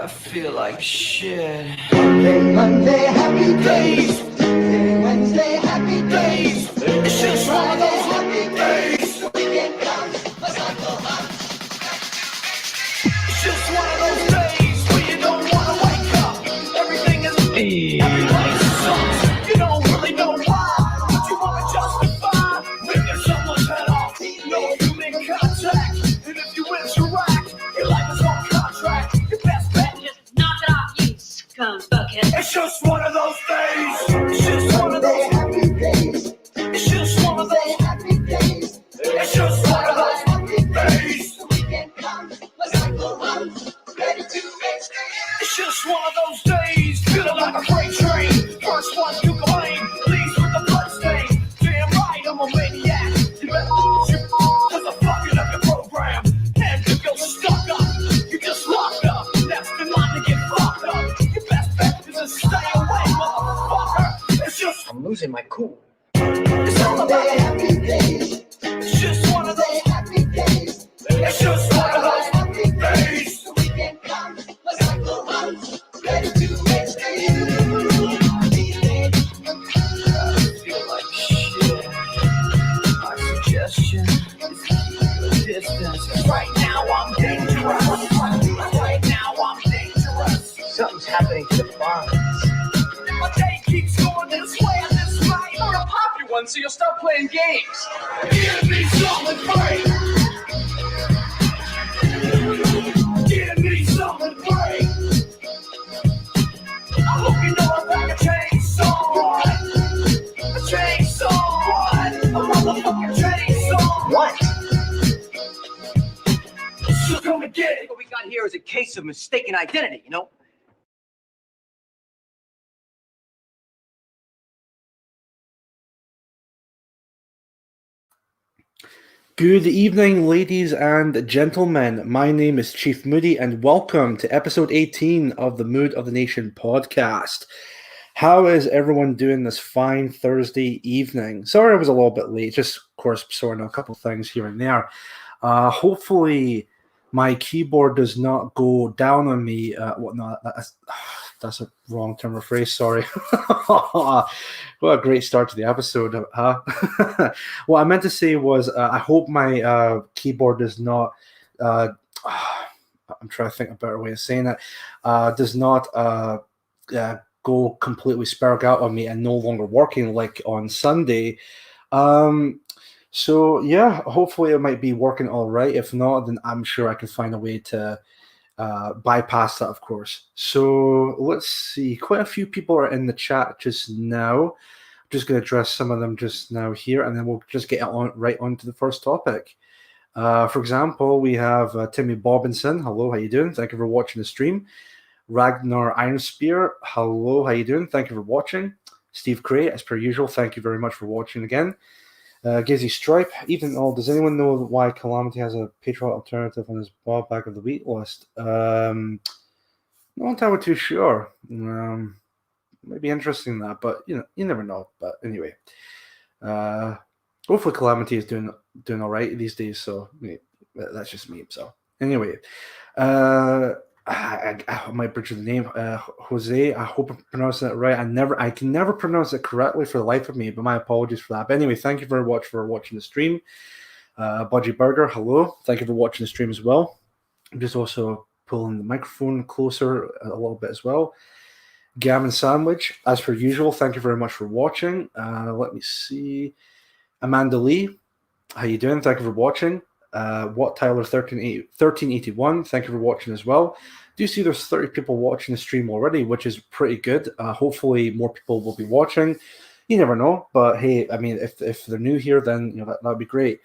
I feel like shit. Monday, happy days. Tuesday, Wednesday, happy days. It's just one of those happy days. The weekend comes, a cycle comes. It's just one of those days where you don't want to wake up. Everything is every place sucks. You don't really know why, but you want to justify ripping someone's head off. No human contact, and if you interact, your life is on contract. Your best bet is Just knock it off, you scum fuckhead. it's just one of those days. It's just one of those. Happy days. It's just one of those. Happy days. It's just one of those Happy days. The weekend comes, a cycle runs. Ready to make It's just one of those days, feeling like a freight train. First one to complain, leaves with the blood stain. Damn right, I'm a maniac. You better shoot, cause I'm fucking up your program. And if you're stuck up, you just locked up. Next in line to get fucked up. Your best bet is to stay away, motherfucker. It's just, I'm losing my cool. it's all about happy days. It's just one of those, Happy days. it's just one of those Happy days. The weekend comes, a cycle runs. Ready to make Feel like shit. My suggestion is distance. Right now I'm dangerous. Right now I'm dangerous. Something's happening to the farms. My day keeps going this way and this way. I'm gonna pop you one so you'll start playing games. Give me something great. Give me something great. I hope you know I pack a chainsaw. A chainsaw. A motherfucking chainsaw. What? So come and get it. What we got here is a case of mistaken identity, you know? Good evening, ladies and gentlemen. My name is Chief Moody, and welcome to episode 18 of the Mood of the Nation podcast. How is everyone doing this fine Thursday evening? Sorry I was a little bit late, just, of course, sorting out a couple things here and there. Hopefully, my keyboard does not go down on me. That's a wrong term of phrase, sorry. What a great start to the episode, huh? What I meant to say was I hope my keyboard does not, I'm trying to think of a better way of saying it, does not go completely spark out on me and no longer working like on Sunday. So yeah, hopefully it might be working all right. If not, then I'm sure I can find a way to bypass that, of course. So let's see. Quite a few people are in the chat just now. I'm just going to address some of them just now here, and then we'll just get right on to the first topic. For example, we have Timmy Bobinson. Hello, how you doing? Thank you for watching the stream. Ragnar Ironspear. Hello, how you doing? Thank you for watching. Steve Cray, as per usual, thank you very much for watching again. Gizzy Stripe, even all, does anyone know why Calamity has a Patriot alternative on his ball back of the week list? Not entirely too sure. Maybe interesting that, but you never know. But anyway, hopefully Calamity is doing all right these days. So that's just me. So anyway, I might butcher the name. Jose, I hope I'm pronouncing it right. I can never pronounce it correctly for the life of me, but my apologies for that. But anyway, thank you very much for watching the stream. Budgie Burger, hello. Thank you for watching the stream as well. I'm just also pulling the microphone closer a little bit as well. Gavin Sandwich, as per usual, thank you very much for watching. Let me see. Amanda Lee, how you doing? Thank you for watching. What Tyler 1381, thank you for watching as well. Do you see there's 30 people watching the stream already, which is pretty good. Hopefully more people will be watching. You never know, but hey, I mean, if they're new here, then that would be great.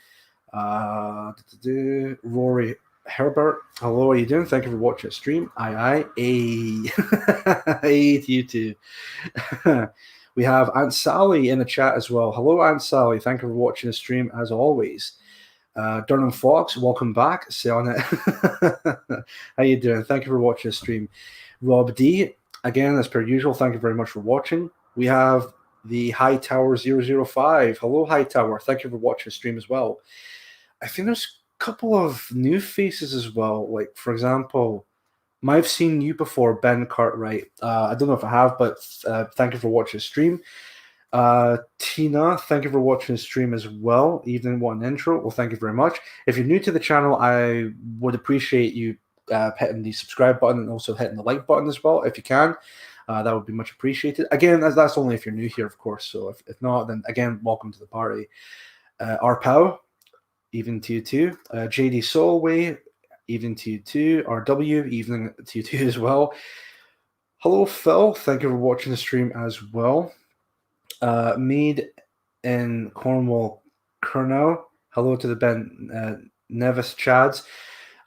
Rory Herbert, hello, how are you doing? Thank you for watching the stream. Aye. Hey to you too. We have Aunt Sally in the chat as well. Hello, Aunt Sally. Thank you for watching the stream as always. Durham Fox, welcome back. Say on it. How you doing? Thank you for watching the stream. Rob D, again, as per usual, thank you very much for watching. We have the Hightower 005. Hello, Hightower. Thank you for watching the stream as well. I think there's a couple of new faces as well. Like, for example, might have seen you before, Ben Cartwright. I don't know if I have, but thank you for watching the stream. Tina, thank you for watching the stream as well. Evening, what an intro. Well, thank you very much. If you're new to the channel, I would appreciate you hitting the subscribe button and also hitting the like button as well, if you can. That would be much appreciated. Again, that's only if you're new here, of course. So if not, then again, welcome to the party. Arpow, even to you too. JD Solway, even to you too. RW, evening to you too as well. Hello, Phil. Thank you for watching the stream as well. Mead in Cornwall, Colonel. Hello to the Ben Nevis Chads.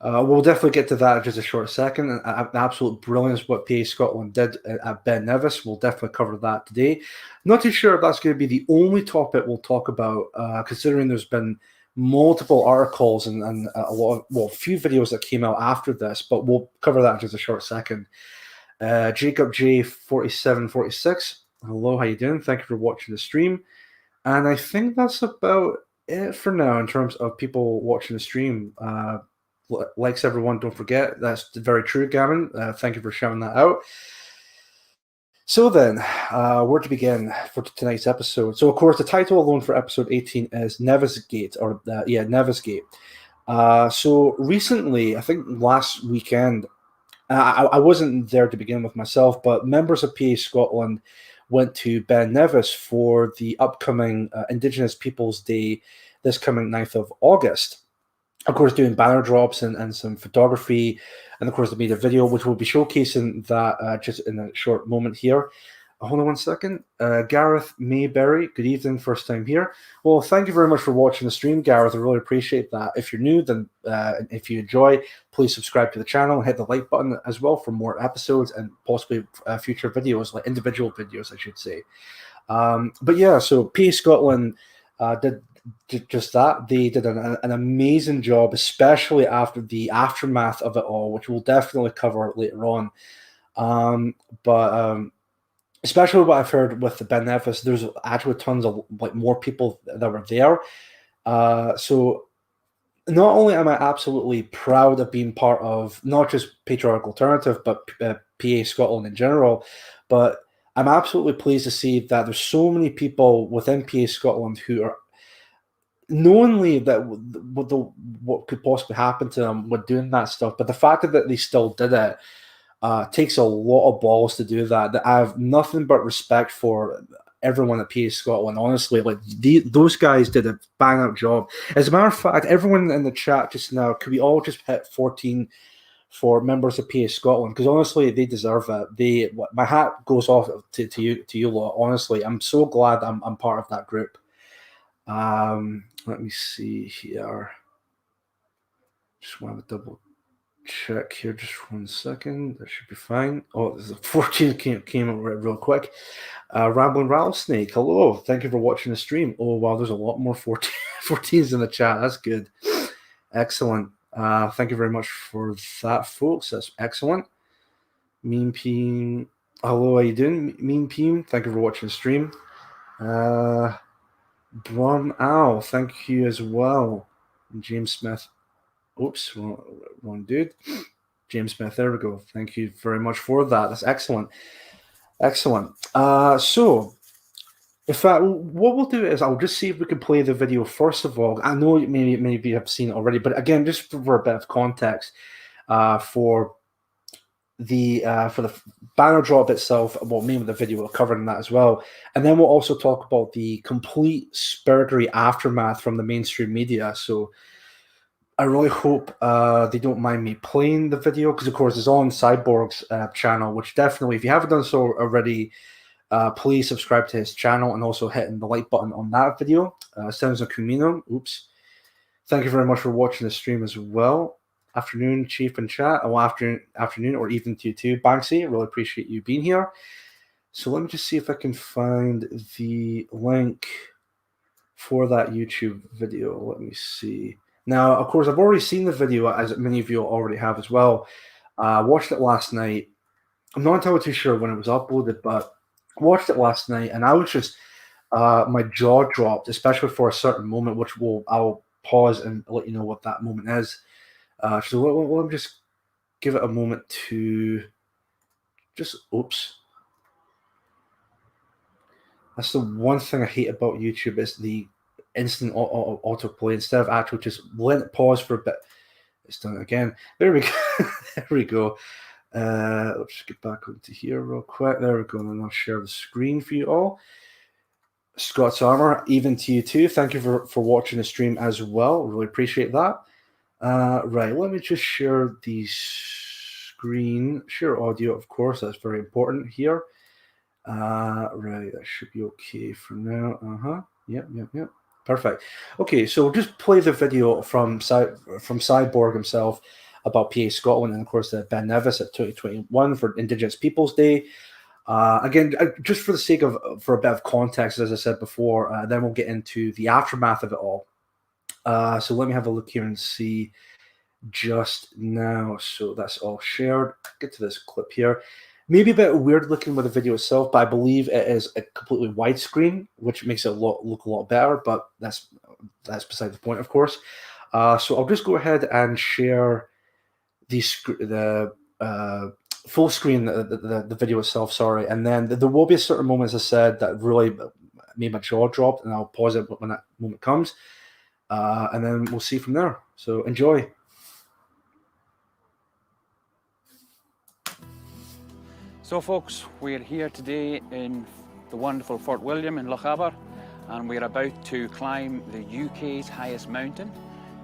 We'll definitely get to that in just a short second. An absolute brilliance what PA Scotland did at Ben Nevis. We'll definitely cover that today. Not too sure if that's going to be the only topic we'll talk about, considering there's been multiple articles and a few videos that came out after this, but we'll cover that in just a short second. Jacob J4746. Hello, how you doing? Thank you for watching the stream. And I think that's about it for now in terms of people watching the stream. Likes everyone, don't forget. That's very true, Gavin. Thank you for shouting that out. So then, where to begin for tonight's episode? So, of course, the title alone for episode 18 is NevisGate, or NevisGate. So recently, I think last weekend, I wasn't there to begin with myself, but members of PA Scotland went to Ben Nevis for the upcoming Indigenous Peoples Day this coming 9th of August. Of course, doing banner drops and some photography, and of course, they made a video which will be showcasing that just in a short moment here. Hold on one second. Gareth Mayberry, good evening, first time here. Well, thank you very much for watching the stream, Gareth. I really appreciate that. If you're new, then if you enjoy, please subscribe to the channel and hit the like button as well for more episodes and possibly future videos, like individual videos, I should say. But yeah, so PA Scotland did just that. They did an amazing job, especially after the aftermath of it all, which we'll definitely cover later on. Especially what I've heard with the Ben Nevis, there's actually tons of more people that were there. So not only am I absolutely proud of being part of not just Patriotic Alternative, but PA Scotland in general, but I'm absolutely pleased to see that there's so many people within PA Scotland who are knowingly that what could possibly happen to them with doing that stuff, but the fact that they still did it takes a lot of balls to do that. That I have nothing but respect for everyone at PA Scotland. Honestly, those guys did a bang up job. As a matter of fact, everyone in the chat just now, could we all just hit 14 for members of PA Scotland? Because honestly, they deserve it. My hat goes off to you lot. Honestly, I'm so glad I'm part of that group. Let me see here. Just want to double check here. Just 1 second. That should be fine. Oh, there's a 14 came up real quick. Rambling Rattlesnake. Hello. Thank you for watching the stream. Oh, wow. There's a lot more 14s in the chat. That's good. Excellent. Thank you very much for that, folks. That's excellent. Mean Peem. Hello. How you doing? Mean Peem. Thank you for watching the stream. Brum Owl, thank you as well. James Smith. Oops, wrong dude. James Smith, there we go. Thank you very much for that. That's excellent. Excellent. So, in fact, what we'll do is I'll just see if we can play the video first of all. I know maybe you have seen it already, but again, just for a bit of context, for the banner drop itself, well, maybe the video will cover in that as well, and then we'll also talk about the complete spurgery aftermath from the mainstream media. So I really hope they don't mind me playing the video, because of course it's on Cyborg's channel, which definitely, if you haven't done so already, please subscribe to his channel and also hitting the like button on that video. Sounds like Kumino. Oops. Thank you very much for watching the stream as well. Afternoon, Chief and chat. Oh, afternoon or even to you too, Banksy. Really appreciate you being here. So let me just see if I can find the link for that YouTube video. Let me see. Now, of course, I've already seen the video, as many of you already have as well. Watched it last night. I'm not entirely too sure when it was uploaded, but watched it last night, and I was just my jaw dropped, especially for a certain moment, which I'll pause and let you know what that moment is. So let me just give it a moment to just, oops. That's the one thing I hate about YouTube is the instant autoplay. Instead of actually just letting it pause for a bit. It's done it again. There we go. There we go. Let's just get back into here real quick. There we go. And I'll share the screen for you all. Scott's Armor, even to you too. Thank you for watching the stream as well. Really appreciate that. Right, let me just share the screen. Share audio, of course. That's very important here. Right, that should be okay for now. Yep. Perfect. Okay, so we'll just play the video from Cyborg himself about PA Scotland and, of course, Ben Nevis at 2021 for Indigenous Peoples Day. Again, just for the sake of, for a bit of context, as I said before, then we'll get into the aftermath of it all. So let me have a look here and see just now. So that's all shared. Get to this clip here. Maybe a bit weird looking with the video itself, but I believe it is a completely widescreen, which makes it look a lot better, but that's beside the point, of course. So I'll just go ahead and share the full screen, the video itself, sorry, and then there will be a certain moment, as I said, that really made my jaw drop, and I'll pause it when that moment comes, and then we'll see from there. So enjoy. So folks, we're here today in the wonderful Fort William in Lochaber, and we're about to climb the UK's highest mountain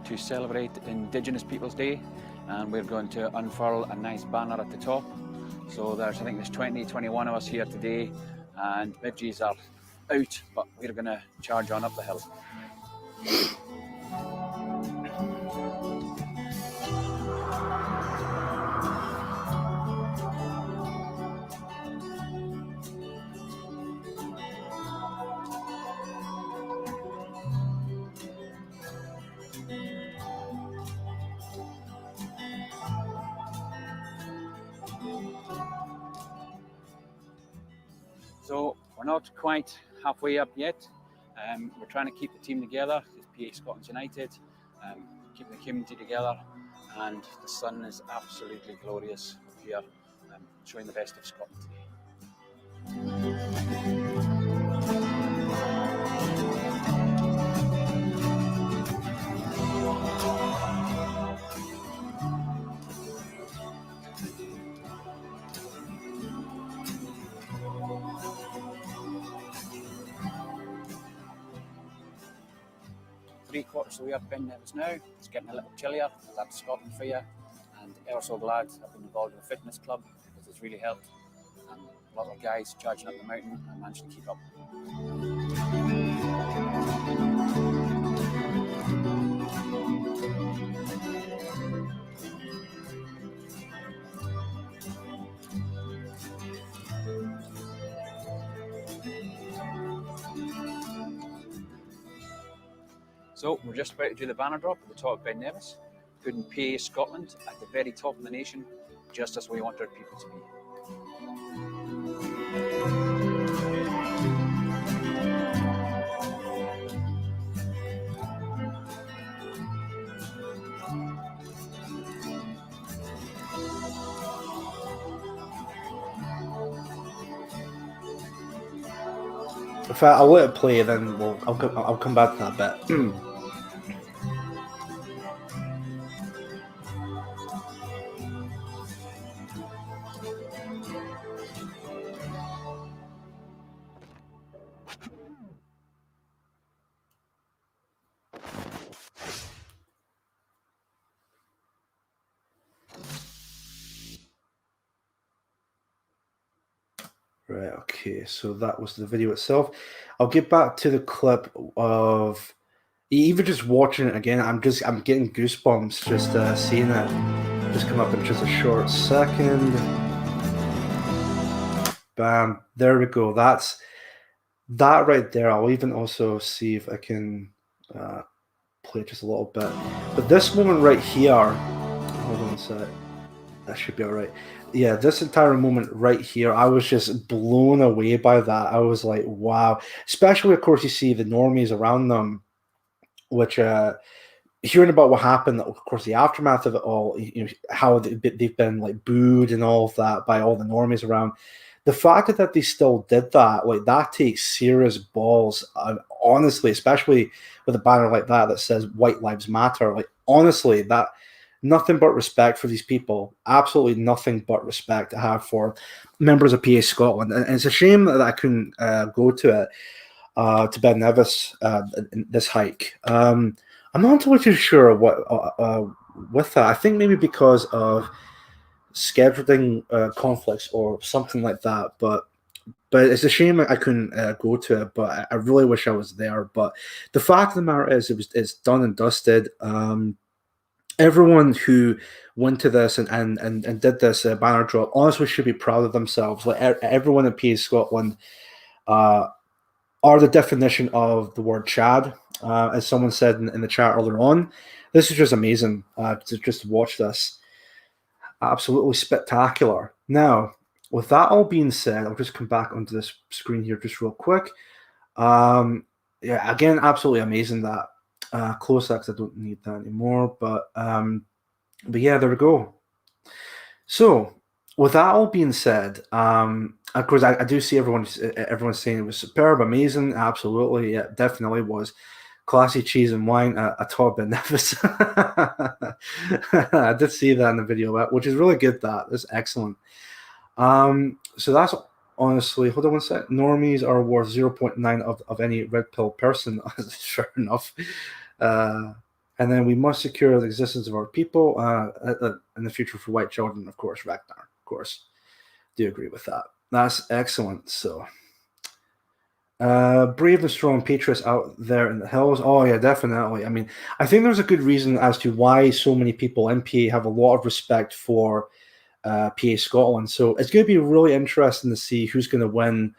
to celebrate Indigenous Peoples Day, and we're going to unfurl a nice banner at the top. So I think there's 21 of us here today, and midges are out, but we're going to charge on up the hill. So we're not quite halfway up yet. We're trying to keep the team together. It's PA Scotland United, keeping the community together, and the sun is absolutely glorious up here, showing the best of Scotland today. Three-quarters of the way up Ben Nevis now. It's getting a little chillier. That's Scotland for you, and ever so glad I've been involved in a fitness club because it's really helped. And a lot of guys charging up the mountain and managing to keep up. So we're just about to do the banner drop at the top of Ben Nevis, putting PA Scotland at the very top of the nation, just as we want our people to be. In fact, I'll let it play, then I'll come back to that bit. Right, okay, so that was the video itself. I'll get back to the clip of even just watching it again. I'm getting goosebumps just seeing it just come up in just a short second. Bam, there we go. That's that right there. I'll even also see if I can play just a little bit. But this moment right here, hold on a sec. That should be all right. Yeah, this entire moment right here, I was just blown away by that. I was like, wow. Especially, of course, you see the normies around them, which hearing about what happened, of course, the aftermath of it all, how they've been like booed and all of that by all the normies around. The fact that they still did that, like that takes serious balls. Honestly, especially with a banner like that says "White Lives Matter." Like honestly, that nothing but respect for these people. Absolutely nothing but respect to have for members of PA Scotland. And it's a shame that I couldn't go to it, to Ben Nevis, this hike. I'm not entirely too sure what with that. I think maybe because of scheduling conflicts or something like that. But it's a shame I couldn't go to it. But I really wish I was there. But the fact of the matter is, it's done and dusted. Everyone who went to this and did this banner drop honestly should be proud of themselves. Like everyone in PA Scotland are the definition of the word Chad. As someone said in the chat earlier on, this is just amazing to just watch this. Absolutely spectacular. Now, with that all being said, I'll just come back onto this screen here just real quick. Yeah, again, absolutely amazing that close-ups. I don't need that anymore, but yeah, there we go. So, with that all being said, of course, I do see everyone's saying it was superb, amazing, absolutely, yeah, definitely was. Classy cheese and wine, a top in Nevis. I did see that in the video, which is really good. That's excellent. So that's honestly, hold on one sec. Normies are worth 0.9 of any red pill person. Fair enough. And then we must secure the existence of our people in the future for white children, of course, Ragnar, of course. Do agree with that. That's excellent. So. Brave and strong patriots out there in the hills. Oh yeah, definitely. I mean, I think there's a good reason as to why so many people in PA have a lot of respect for PA Scotland. So it's going to be really interesting to see who's going to win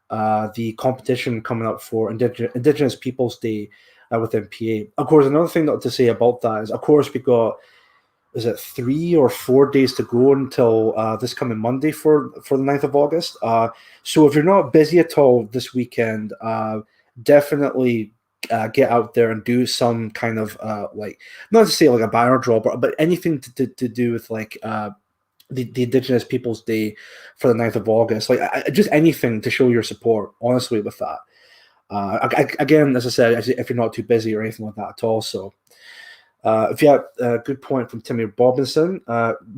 the competition coming up for Indigenous Peoples Day within PA. Of course, another thing to say about that is, of course, we got, is it 3 or 4 days to go until this coming Monday for the 9th of August. So if you're not busy at all this weekend, definitely get out there and do some kind of like, not to say like a banner draw, but anything to do with like the Indigenous Peoples Day for the 9th of August. Like just anything to show your support, honestly, with that. Again, as I said, if you're not too busy or anything like that at all. So if you have a good point from Timmy Robinson,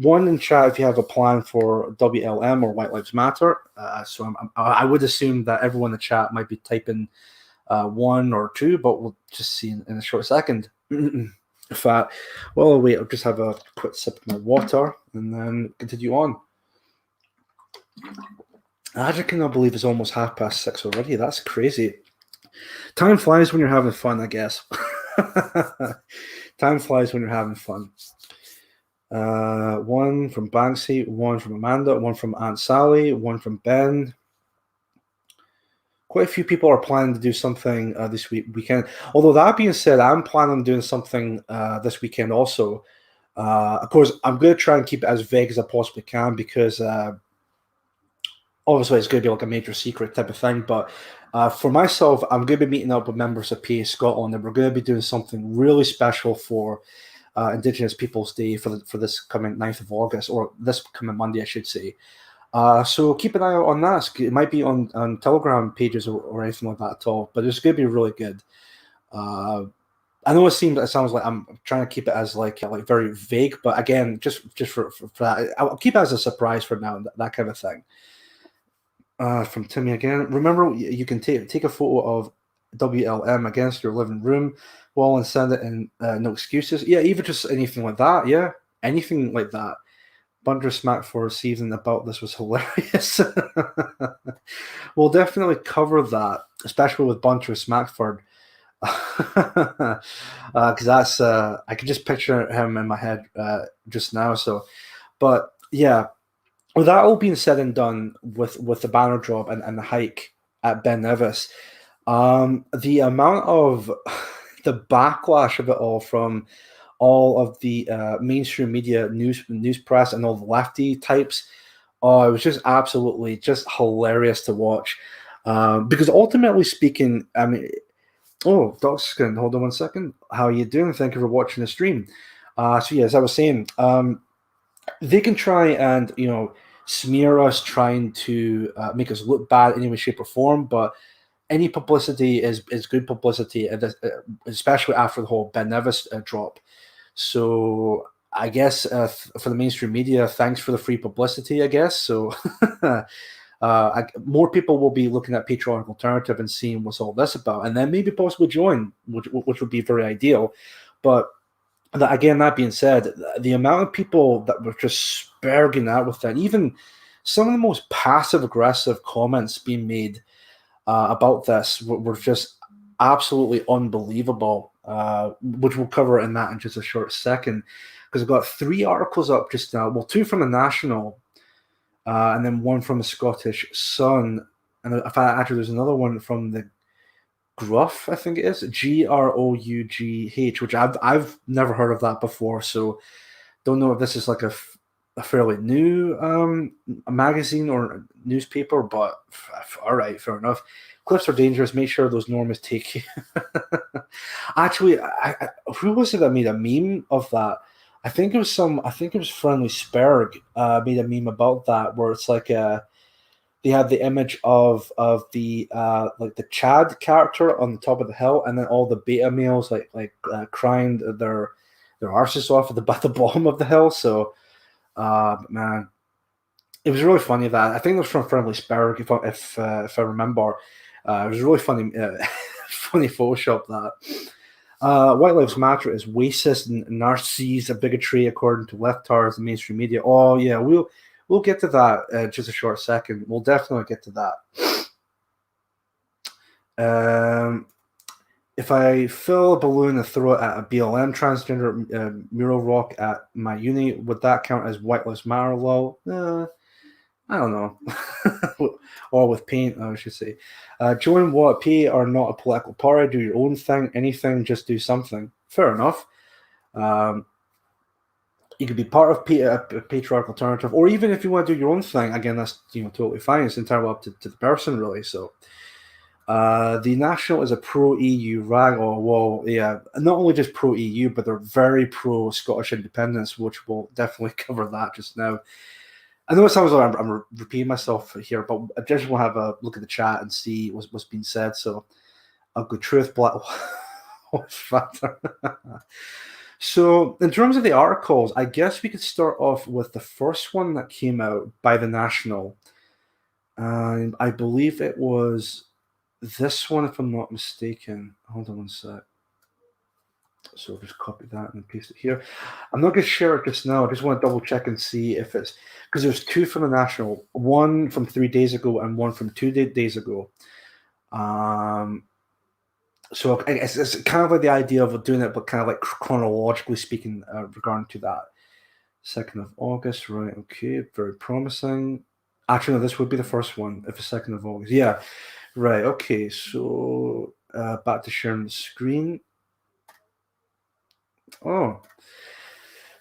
one in chat if you have a plan for WLM or White Lives Matter. So I would assume that everyone in the chat might be typing 1 or 2, but we'll just see in a short second. In fact, well, I'll wait. I'll just have a quick sip of my water and then continue on. I just cannot believe it's almost 6:30 already. That's crazy. Time flies when you're having fun, I guess. Time flies when you're having fun. 1 from Banksy, 1 from Amanda, 1 from Aunt Sally, 1 from Ben. Quite a few people are planning to do something this weekend. Although that being said, I'm planning on doing something this weekend also. Of course, I'm going to try and keep it as vague as I possibly can because obviously it's going to be like a major secret type of thing. But for myself, I'm going to be meeting up with members of PA Scotland, and we're going to be doing something really special for Indigenous Peoples Day for this coming 9th of August, or this coming Monday, I should say. So keep an eye out on that. It might be on Telegram pages or anything like that at all, but it's going to be really good. I know it sounds like I'm trying to keep it as like very vague, but again, just for that, I'll keep it as a surprise for now, that kind of thing. From Timmy again. Remember, you can take a photo of WLM against your living room wall and send it in. No excuses. Yeah, even just anything like that. Yeah, anything like that. Bunter Smack for season about this was hilarious. We'll definitely cover that, especially with Bunter Smackford. Because that's I can just picture him in my head just now. So, but yeah. With that all being said and done with the banner drop and the hike at Ben Nevis, the amount of the backlash of it all from all of the mainstream media, news press, and all the lefty types, it was just absolutely just hilarious to watch. Because ultimately speaking, I mean, Oh, Dogskin, hold on one second. How are you doing? Thank you for watching the stream. So yeah, as I was saying, they can try and smear us, trying to make us look bad in any way, shape, or form. But any publicity is good publicity, especially after the whole Ben Nevis drop. So I guess for the mainstream media, thanks for the free publicity, I guess. So more people will be looking at Patriotic Alternative and seeing what's all this about, and then maybe possibly join, which would be very ideal. But that being said, the amount of people that were just sparging out with that, even some of the most passive aggressive comments being made about this were just absolutely unbelievable, which we'll cover in just a short second, because I've got 3 articles up just now. Well, 2 from the National, and then 1 from the Scottish Sun, and actually there's another one from the Gruff, I think it is, Grough, which I've never heard of that before, so don't know if this is like a fairly new magazine or newspaper, but all right, fair enough. Cliffs are dangerous. Make sure those normies take you. Actually, who was it that made a meme of that? I think it was Friendly Sperg made a meme about that, where it's like they had the image of the like the Chad character on the top of the hill, and then all the beta males crying their arses off at the bottom of the hill. So, man, it was really funny that I think it was from Friendly Sparrow, if I remember. It was really funny, funny Photoshop that. White Lives Matter is racist and narcissist, a bigotry according to leftards and mainstream media. Oh yeah, we'll get to that just a short second. We'll definitely get to that. If I fill a balloon and throw it at a BLM transgender mural rock at my uni, would that count as White Lives Matter law? I don't know. Or with paint, I should say. Join what? P are not a political party. Do your own thing. Anything, just do something. Fair enough. You could be part of a patriarchal alternative, or even if you want to do your own thing, again, that's totally fine. It's entirely up to the person, really. So, the National is a pro-EU rag. Oh, well, yeah, not only just pro-EU, but they're very pro-Scottish independence, which we'll definitely cover that just now. I know it sounds like I'm repeating myself here, but I just want to have a look at the chat and see what's being said. So, Ugly Truth, Black Factor. So, in terms of the articles, I guess we could start off with the first one that came out by the National. And I believe it was this one, if I'm not mistaken. Hold on one sec. So I'll just copy that and paste it here. I'm not going to share it just now. I just want to double check and see if it's, because there's 2 from the National, 1 from 3 days ago and 1 from 2 days ago. So it's kind of like the idea of doing it, but kind of like chronologically speaking, regarding to that. 2nd of August, right? Okay, very promising. Actually, no, this would be the first one, if it's 2nd of August. Yeah, right. Okay, so back to sharing the screen. Oh.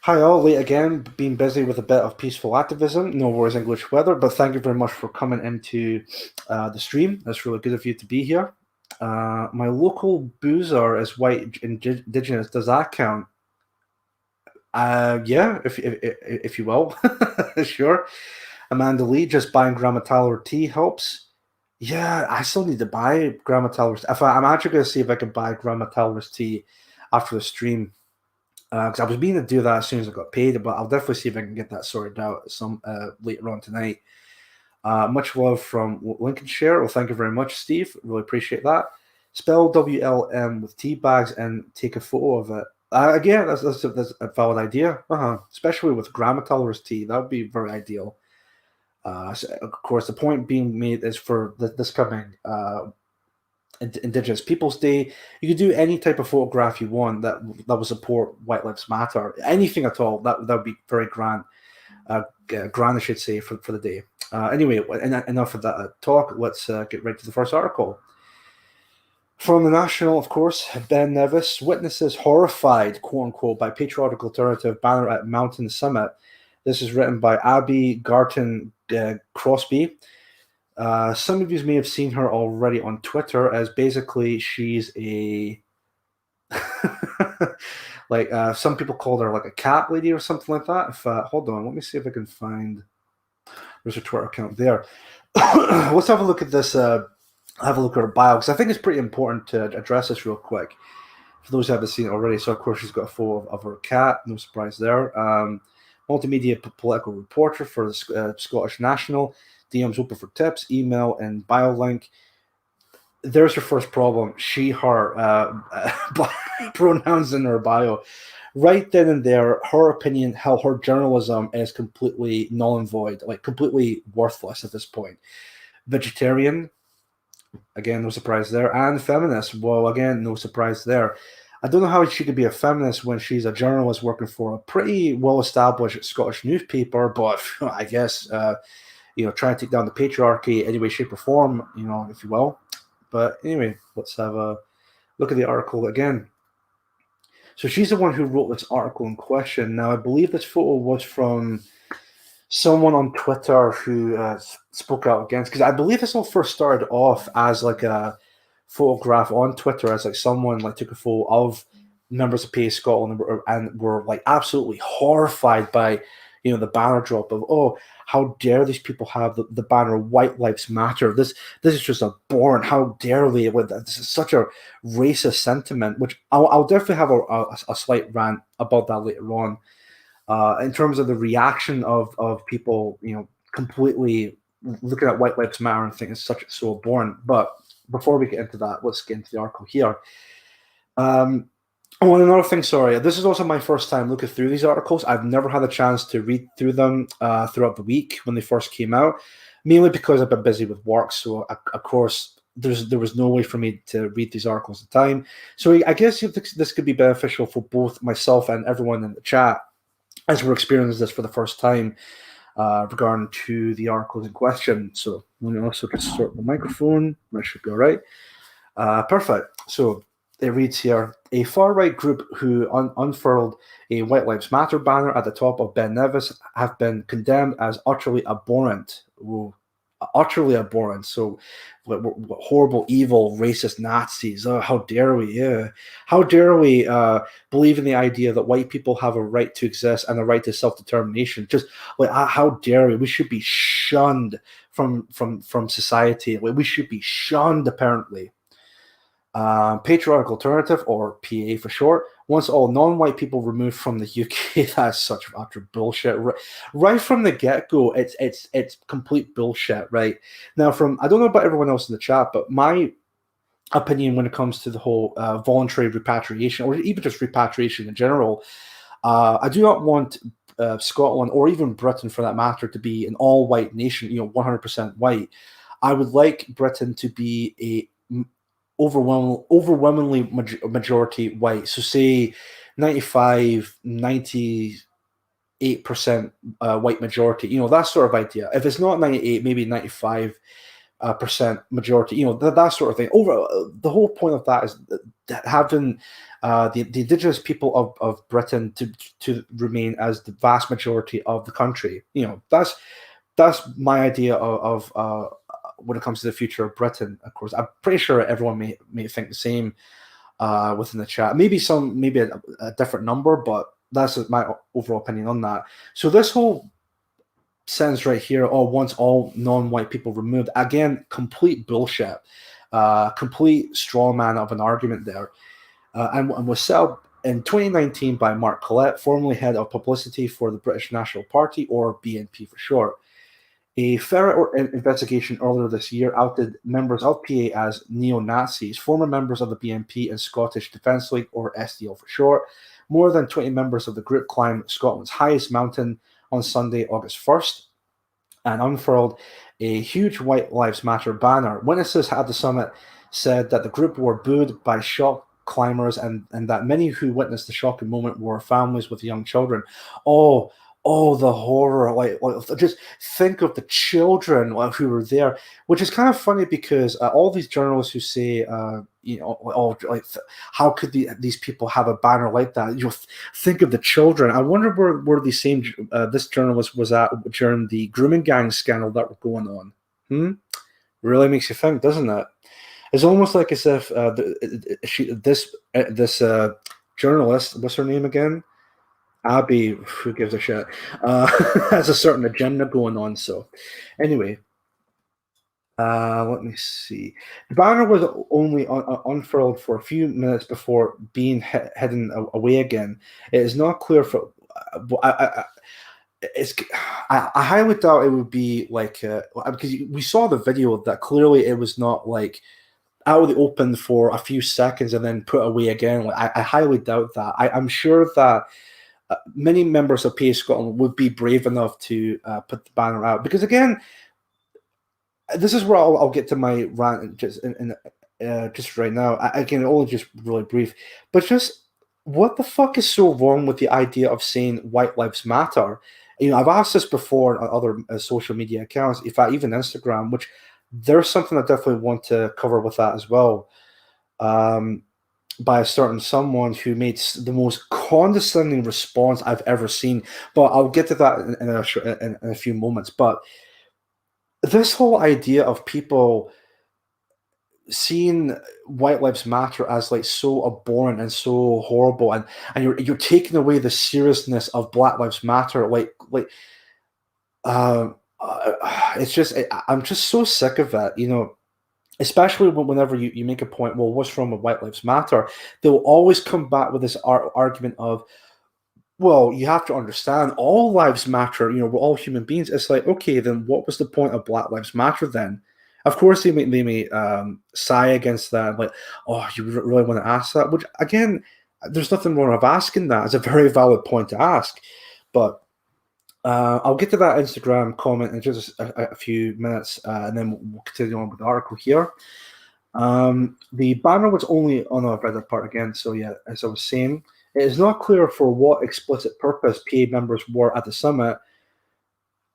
Hi all, late again, being busy with a bit of peaceful activism. No worries, English weather, but thank you very much for coming into the stream. That's really good of you to be here. My local boozer is white indigenous. Does that count? Yeah, if you will. Sure. Amanda Lee, just buying Grandma Tyler tea helps. Yeah, I still need to buy Grandma Tyler's. I'm actually going to see if I can buy Grandma Tyler's tea after the stream. Because I was meaning to do that as soon as I got paid, but I'll definitely see if I can get that sorted out some later on tonight. Much love from Lincolnshire. Well, thank you very much, Steve. Really appreciate that. Spell WLM with tea bags and take a photo of it. Again, that's a valid idea. Especially with Grandma Tyler's tea, that would be very ideal. So of course, the point being made is for this coming Indigenous Peoples Day, you could do any type of photograph you want that will support White Lives Matter. Anything at all, that would be very grand. Grand, I should say, for the day. Anyway, enough of that talk. Let's get right to the first article. From the National, of course, Ben Nevis, witnesses horrified, quote-unquote, by patriotic alternative banner at Mountain Summit. This is written by Abby Garton Crosby. Some of you may have seen her already on Twitter, as basically she's a like some people call her like a cat lady or something like that. If hold on, let me see if I can find. There's her Twitter account there. Let's have a look at this. Have a look at her bio, because I think it's pretty important to address this real quick for those who haven't seen it already. So of course she's got a photo of her cat. No surprise there. Multimedia political reporter for the Scottish National. DMs open for tips, email, and bio link. There's her first problem. She, her pronouns in her bio. Right then and there, her opinion, how her journalism is completely null and void, like completely worthless at this point. Vegetarian, again, no surprise there. And feminist, well, again, no surprise there. I don't know how she could be a feminist when she's a journalist working for a pretty well-established Scottish newspaper, but I guess, trying to take down the patriarchy any way, shape, or form, if you will. But anyway, let's have a look at the article again. So she's the one who wrote this article in question. Now, I believe this photo was from someone on Twitter who spoke out against, because I believe this all first started off as like a photograph on Twitter, as like someone like took a photo of members of PA Scotland and were like absolutely horrified by the banner drop of, oh, how dare these people have the banner White Lives Matter. This is just abhorrent. How dare they? This is such a racist sentiment, which I'll definitely have a slight rant about that later on. In terms of the reaction of people, completely looking at White Lives Matter and thinking it's so abhorrent. But before we get into that, let's get into the article here. Oh, and another thing, sorry, this is also my first time looking through these articles. I've never had a chance to read through them throughout the week when they first came out, mainly because I've been busy with work. So, of course, there was no way for me to read these articles at the time. So I guess this could be beneficial for both myself and everyone in the chat as we're experiencing this for the first time regarding to the articles in question. So let me also just sort the microphone. That should be all right. Perfect. So it reads here, a far-right group who unfurled a White Lives Matter banner at the top of Ben Nevis have been condemned as utterly abhorrent. Ooh, utterly abhorrent. So horrible, evil, racist Nazis. Oh, how dare we? Yeah. How dare we believe in the idea that white people have a right to exist and a right to self-determination? Just like, how dare we? We should be shunned from society. We should be shunned, apparently. Patriotic Alternative, or PA for short, wants all non-white people removed from the UK. That's such utter bullshit. Right from the get-go, it's complete bullshit. Right now, I don't know about everyone else in the chat, but my opinion when it comes to the whole voluntary repatriation, or even just repatriation in general, I do not want Scotland, or even Britain for that matter, to be an all-white nation. 100% white. I would like Britain to be a overwhelmingly majority white. So say 95, 98% white majority, that sort of idea. If it's not 98, maybe 95% majority, that sort of thing. The whole point of that is having the indigenous people of Britain to remain as the vast majority of the country. That's my idea of when it comes to the future of Britain. Of course, I'm pretty sure everyone may think the same within the chat. Maybe a different number, but that's my overall opinion on that. So this whole sentence right here, wants all non-white people removed. Again, complete bullshit. Complete straw man of an argument there. And was set up in 2019 by Mark Collett, formerly head of publicity for the British National Party, or BNP for short. A Ferret investigation earlier this year outed members of PA as neo-Nazis, former members of the BNP and Scottish Defence League, or SDL for short. More than 20 members of the group climbed Scotland's highest mountain on Sunday, August 1st, and unfurled a huge White Lives Matter banner. Witnesses at the summit said that the group were booed by shocked climbers and that many who witnessed the shocking moment were families with young children. Oh, the horror! Like just think of the children who were there, which is kind of funny because all these journalists who say, how could these people have a banner like that? Think of the children. I wonder where the same this journalist was at during the grooming gang scandal that were going on. Really makes you think, doesn't it? It's almost like as if this journalist, what's her name again? Abby, who gives a shit, has a certain agenda going on. So, anyway, let me see. The banner was only unfurled for a few minutes before being hidden away again. It is not clear for. I highly doubt it would be like because we saw the video that clearly it was not like out of the open for a few seconds and then put away again. Like, I highly doubt that. I'm sure that many members of PA Scotland would be brave enough to put the banner out because again, this is where I'll get to my rant just just right now. Again, only just really brief, but just what the fuck is so wrong with the idea of saying "White Lives Matter"? You know, I've asked this before on other social media accounts, in fact, even Instagram, which there's something I definitely want to cover with that as well. By a certain someone who made the most condescending response I've ever seen, but I'll get to that in a few moments. But this whole idea of people seeing White Lives Matter as like so abhorrent and so horrible, and you're taking away the seriousness of Black Lives Matter, it's just I'm just so sick of it, you know. Especially whenever you make a point, well, what's wrong with White Lives Matter? They'll always come back with this argument of, well, you have to understand all lives matter. You know, we're all human beings. It's like, okay, then what was the point of Black Lives Matter then? Of course, they may sigh against that, like, oh, you really want to ask that? Which, again, there's nothing wrong with asking that. It's a very valid point to ask. But I'll get to that Instagram comment in just a few minutes, and then we'll continue on with the article here. The banner was only on I've read that part again. So yeah, as I was saying, it is not clear for what explicit purpose PA members were at the summit.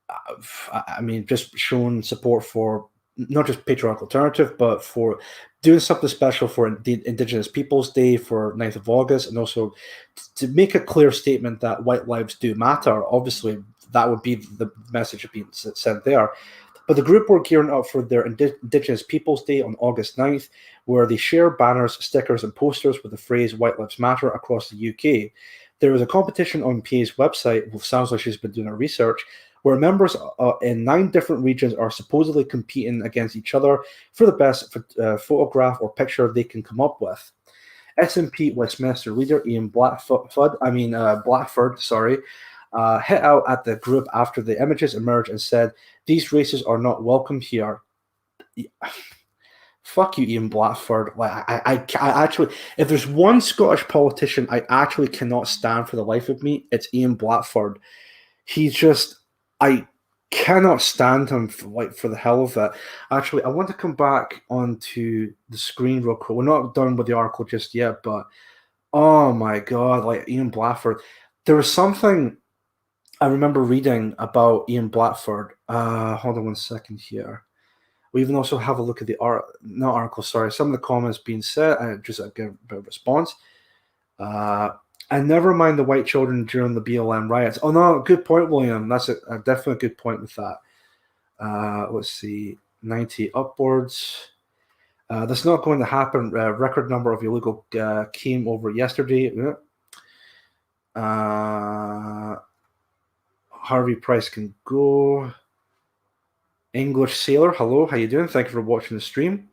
I mean, just showing support for not just Patriarchal Alternative, but for doing something special for the Indigenous Peoples Day for 9th of August, and also to make a clear statement that white lives do matter. Obviously, that would be the message being sent there. But the group were gearing up for their Indigenous Peoples Day on August 9th, where they share banners, stickers, and posters with the phrase White Lives Matter across the UK. There was a competition on PA's website, which sounds like she's been doing her research, where members in 9 different regions are supposedly competing against each other for the best photograph or picture they can come up with. SNP Westminster leader Ian Blackford, hit out at the group after the images emerged and said, "These races are not welcome here." Fuck you, Ian Blackford. Like, I actually, if there's one Scottish politician I actually cannot stand for the life of me, it's Ian Blackford. He's just, I cannot stand him for the hell of it. Actually, I want to come back onto the screen real quick. We're not done with the article just yet, but oh my god, like Ian Blackford. There was something I remember reading about Ian Blackford. Hold on one second here. We even also have a look at the some of the comments being said, and just a bit of response. And never mind the white children during the BLM riots. Oh no, good point, William. That's a definitely a good point with that. Let's see, 90 upwards. That's not going to happen. Record number of illegal came over yesterday. Harvey Price can go. English Sailor, hello, how you doing? Thank you for watching the stream.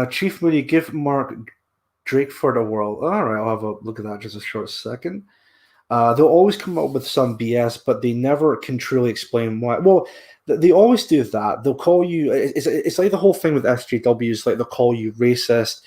Chief Moody, give Mark Drakeford a whirl. All right, I'll have a look at that just a short second. They'll always come up with some BS, but they never can truly explain why. Well, they always do that. They'll call you. It's like the whole thing with SJWs. Like they'll call you racist,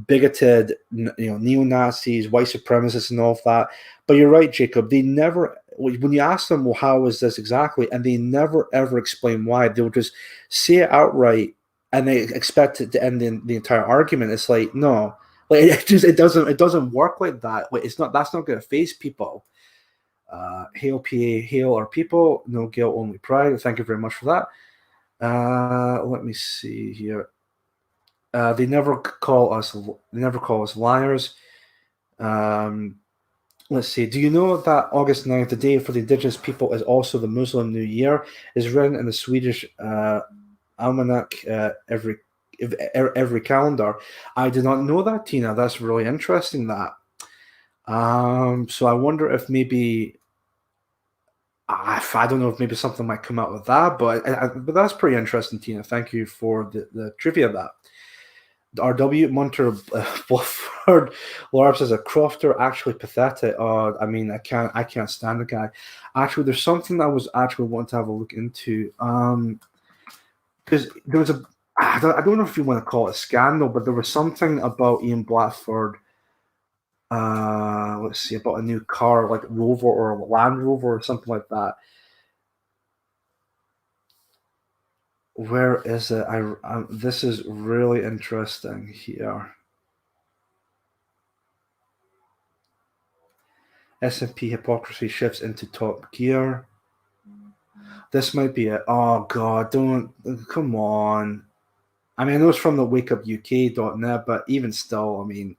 bigoted, neo-Nazis, white supremacists, and all of that. But you're right, Jacob. They never. When you ask them, well, how is this exactly? And they never, ever explain why. They'll just say it outright, and they expect it to end the entire argument. It's like, no, like it doesn't work like that. Like that's not going to faze people. Hail PA, hail our people. No guilt, only pride. Thank you very much for that. Let me see here. They never call us liars. Let's see. Do you know that August 9th, the day for the Indigenous people, is also the Muslim New Year? Is written in the Swedish almanac every calendar. I did not know that, Tina. That's really interesting. That. So I wonder if maybe. I don't know if maybe something might come out with that, but that's pretty interesting, Tina. Thank you for the trivia of that. RW Munter Blackford Larp says a Crofter actually pathetic. I mean, I can't stand the guy. Actually, there's something I was actually wanting to have a look into. Because there was I don't know if you want to call it a scandal, but there was something about Ian Blackford. Let's see, about a new car like Rover or Land Rover or something like that. Where is it? This is really interesting here. S&P hypocrisy shifts into top gear. This might be it. Oh God, come on. I mean, I know it's from the wakeupuk.net, but even still, I mean,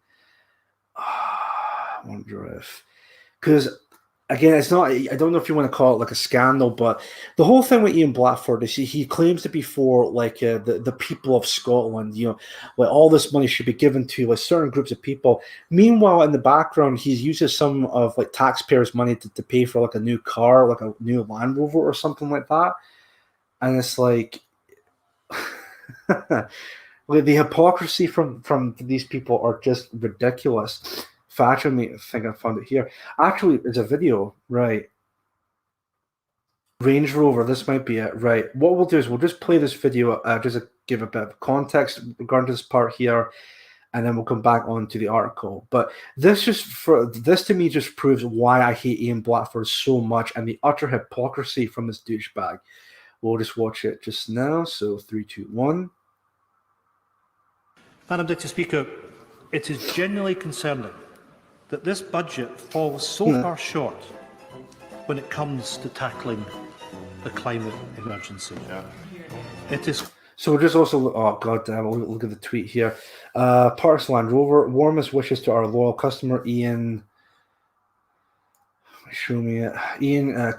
I wonder if, because again, it's not. I don't know if you want to call it like a scandal, but the whole thing with Ian Blackford is he claims to be for like the people of Scotland. You know, like all this money should be given to like certain groups of people. Meanwhile, in the background, he's uses some of like taxpayers' money to pay for like a new car, like a new Land Rover or something like that. And it's like, like the hypocrisy from these people are just ridiculous. Fashion me, I think I found it here. Actually, it's a video, right? Range Rover, this might be it, right? What we'll do is we'll just play this video, just to give a bit of context regarding this part here, and then we'll come back on to the article. But this to me just proves why I hate Ian Blackford so much and the utter hypocrisy from this douchebag. We'll just watch it just now. So 3, 2, 1. Madam Deputy Speaker, it is genuinely concerning that this budget falls so far short when it comes to tackling the climate emergency. It is. So just also, oh god damn, look at the tweet here. Parks Land Rover, warmest wishes to our loyal customer Ian. Show me it. Ian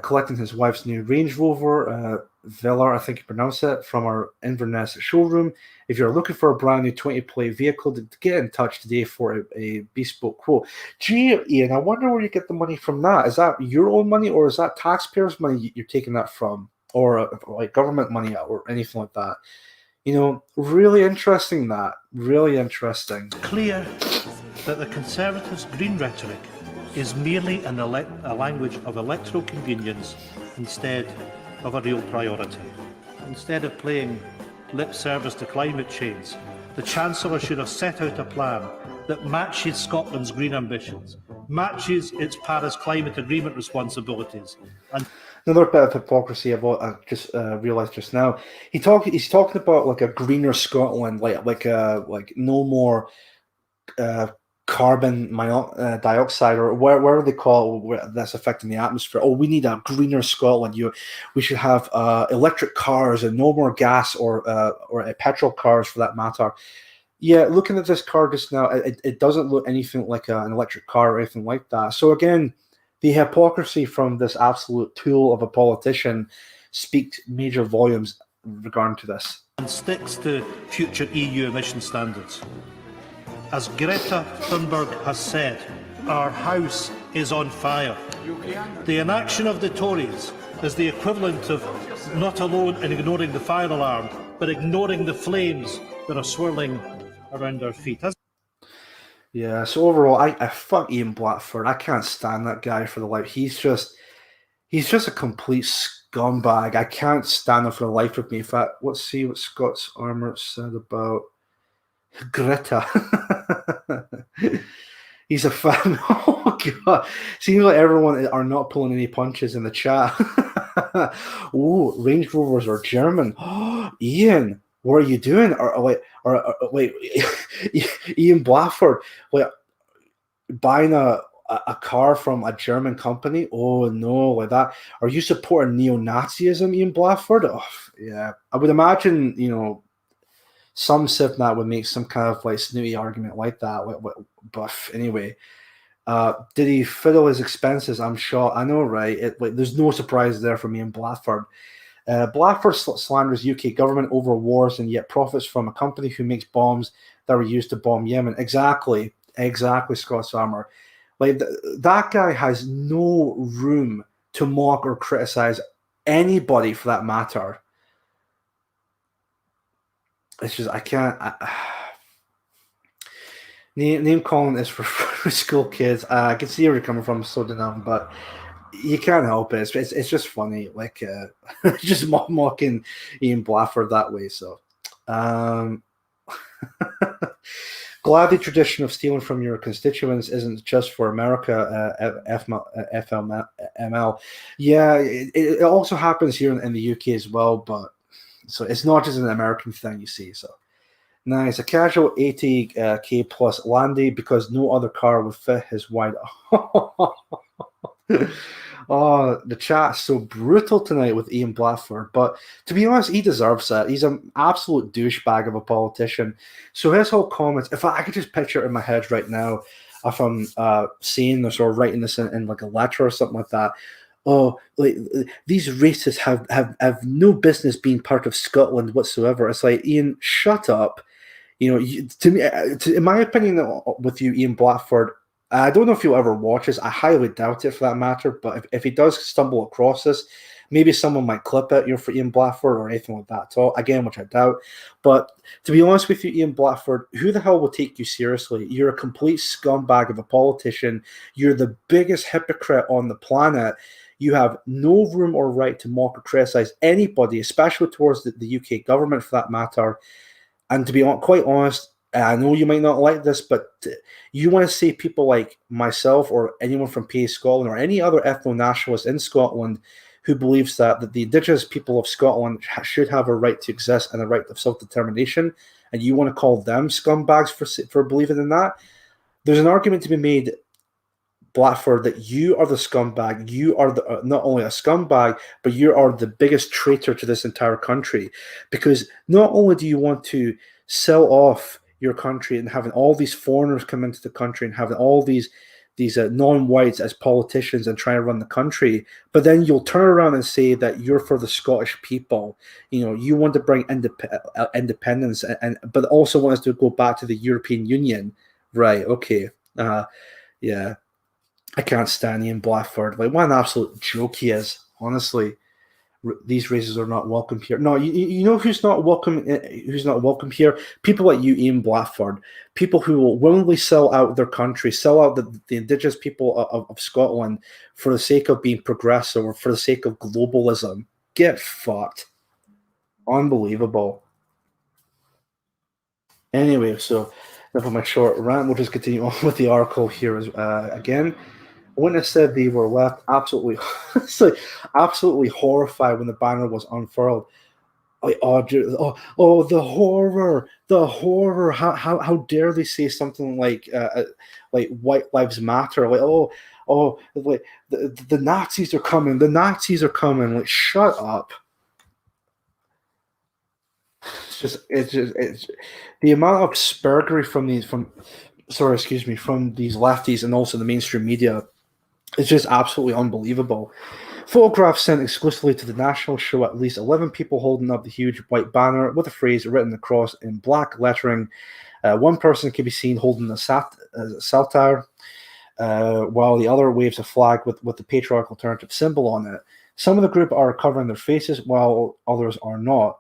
collecting his wife's new Range Rover, Velar, I think you pronounce it, from our Inverness showroom. If you're looking for a brand new 20-plate vehicle, get in touch today for a bespoke quote. Gee, Ian, I wonder where you get the money from that. Is that your own money or is that taxpayers' money you're taking that from? Or like government money or anything like that? You know, really interesting that. Really interesting. Clear that the Conservatives' green rhetoric is merely a language of electoral convenience instead of a real priority. Instead of playing lip service to climate change, the Chancellor should have set out a plan that matches Scotland's green ambitions, matches its Paris Climate Agreement responsibilities. And another bit of hypocrisy of what I just realised just now. He's talking about like a greener Scotland, like no more carbon dioxide or whatever they call it that's affecting the atmosphere. Oh, we need a greener Scotland. We should have electric cars and no more gas or petrol cars for that matter. Yeah, looking at this car just now, it doesn't look anything like an electric car or anything like that. So again, the hypocrisy from this absolute tool of a politician speaks major volumes regarding to this. And sticks to future EU emission standards. As Greta Thunberg has said, our house is on fire. The inaction of the Tories is the equivalent of not alone in ignoring the fire alarm, but ignoring the flames that are swirling around our feet. Yeah, so overall, I fuck Ian Blackford. I can't stand that guy for the life. He's just a complete scumbag. I can't stand him for the life of me. In fact, let's see what Scott's Armour said about Greta. He's a fan. Oh god! Seems like everyone are not pulling any punches in the chat. Oh, Range Rovers are German. Ian, what are you doing? Wait, Ian Blackford, wait, buying a car from a German company? Oh no, like that. Are you supporting neo-Nazism, Ian Blackford? Oh yeah, I would imagine, you know, some Sipnat would make some kind of like snooty argument like that. But anyway, did he fiddle his expenses? I'm sure. I know, right? There's no surprise there for me in Blackford. Blackford slanders UK government over wars and yet profits from a company who makes bombs that were used to bomb Yemen. Exactly, Scott Farmer. Like that guy has no room to mock or criticize anybody for that matter. It's just I can't. Name calling is for school kids. I can see where you're coming from, so dumb, but you can't help it. It's just funny, like just mocking Ian Blackford that way. So, glad the tradition of stealing from your constituents isn't just for America. FML. Yeah, it also happens here in the UK as well, but so it's not just an American thing, you see. So. Nice. A casual 80k plus Landy because no other car would fit his wide. Oh, the chat's so brutal tonight with Ian Blackford. But to be honest, he deserves that. He's an absolute douchebag of a politician. So his whole comments, if I could just picture it in my head right now, if I'm seeing this or writing this in like a letter or something like that. Oh, like these racists have no business being part of Scotland whatsoever. It's like, Ian, shut up. You know, to me, in my opinion, with you, Ian Blackford, I don't know if you'll ever watch this. I highly doubt it, for that matter. But if he does stumble across this, maybe someone might clip it, for Ian Blackford or anything like that at all. Again, which I doubt. But to be honest with you, Ian Blackford, who the hell will take you seriously? You're a complete scumbag of a politician. You're the biggest hypocrite on the planet. You have no room or right to mock or criticize anybody, especially towards the UK government, for that matter. And to be quite honest, I know you might not like this, but you want to see people like myself or anyone from PA Scotland or any other ethno-nationalist in Scotland who believes that the Indigenous people of Scotland should have a right to exist and a right of self-determination, and you want to call them scumbags for believing in that, there's an argument to be made, Blackford, that you are the scumbag. You are not only a scumbag, but you are the biggest traitor to this entire country. Because not only do you want to sell off your country and having all these foreigners come into the country and having all these non-whites as politicians and trying to run the country, but then you'll turn around and say that you're for the Scottish people. You know, you want to bring independence, but also want us to go back to the European Union, right? Okay, yeah. I can't stand Ian Blackford. Like, what an absolute joke he is. Honestly, these races are not welcome here. No, you know who's not welcome? Who's not welcome here? People like you, Ian Blackford. People who will willingly sell out their country, sell out the Indigenous people of Scotland for the sake of being progressive or for the sake of globalism. Get fucked. Unbelievable. Anyway, so enough of my short rant. We'll just continue on with the article here again. Witness said they were left absolutely horrified when the banner was unfurled. Like, the horror! How dare they say something like White Lives Matter? Like, the Nazis are coming! The Nazis are coming! Like, shut up! It's just the amount of spurgery from these lefties and also the mainstream media. It's just absolutely unbelievable. Photographs sent exclusively to the National show at least 11 people holding up the huge white banner with a phrase written across in black lettering. One person can be seen holding a saltire, while the other waves a flag with the patriarchal alternative symbol on it. Some of the group are covering their faces, while others are not.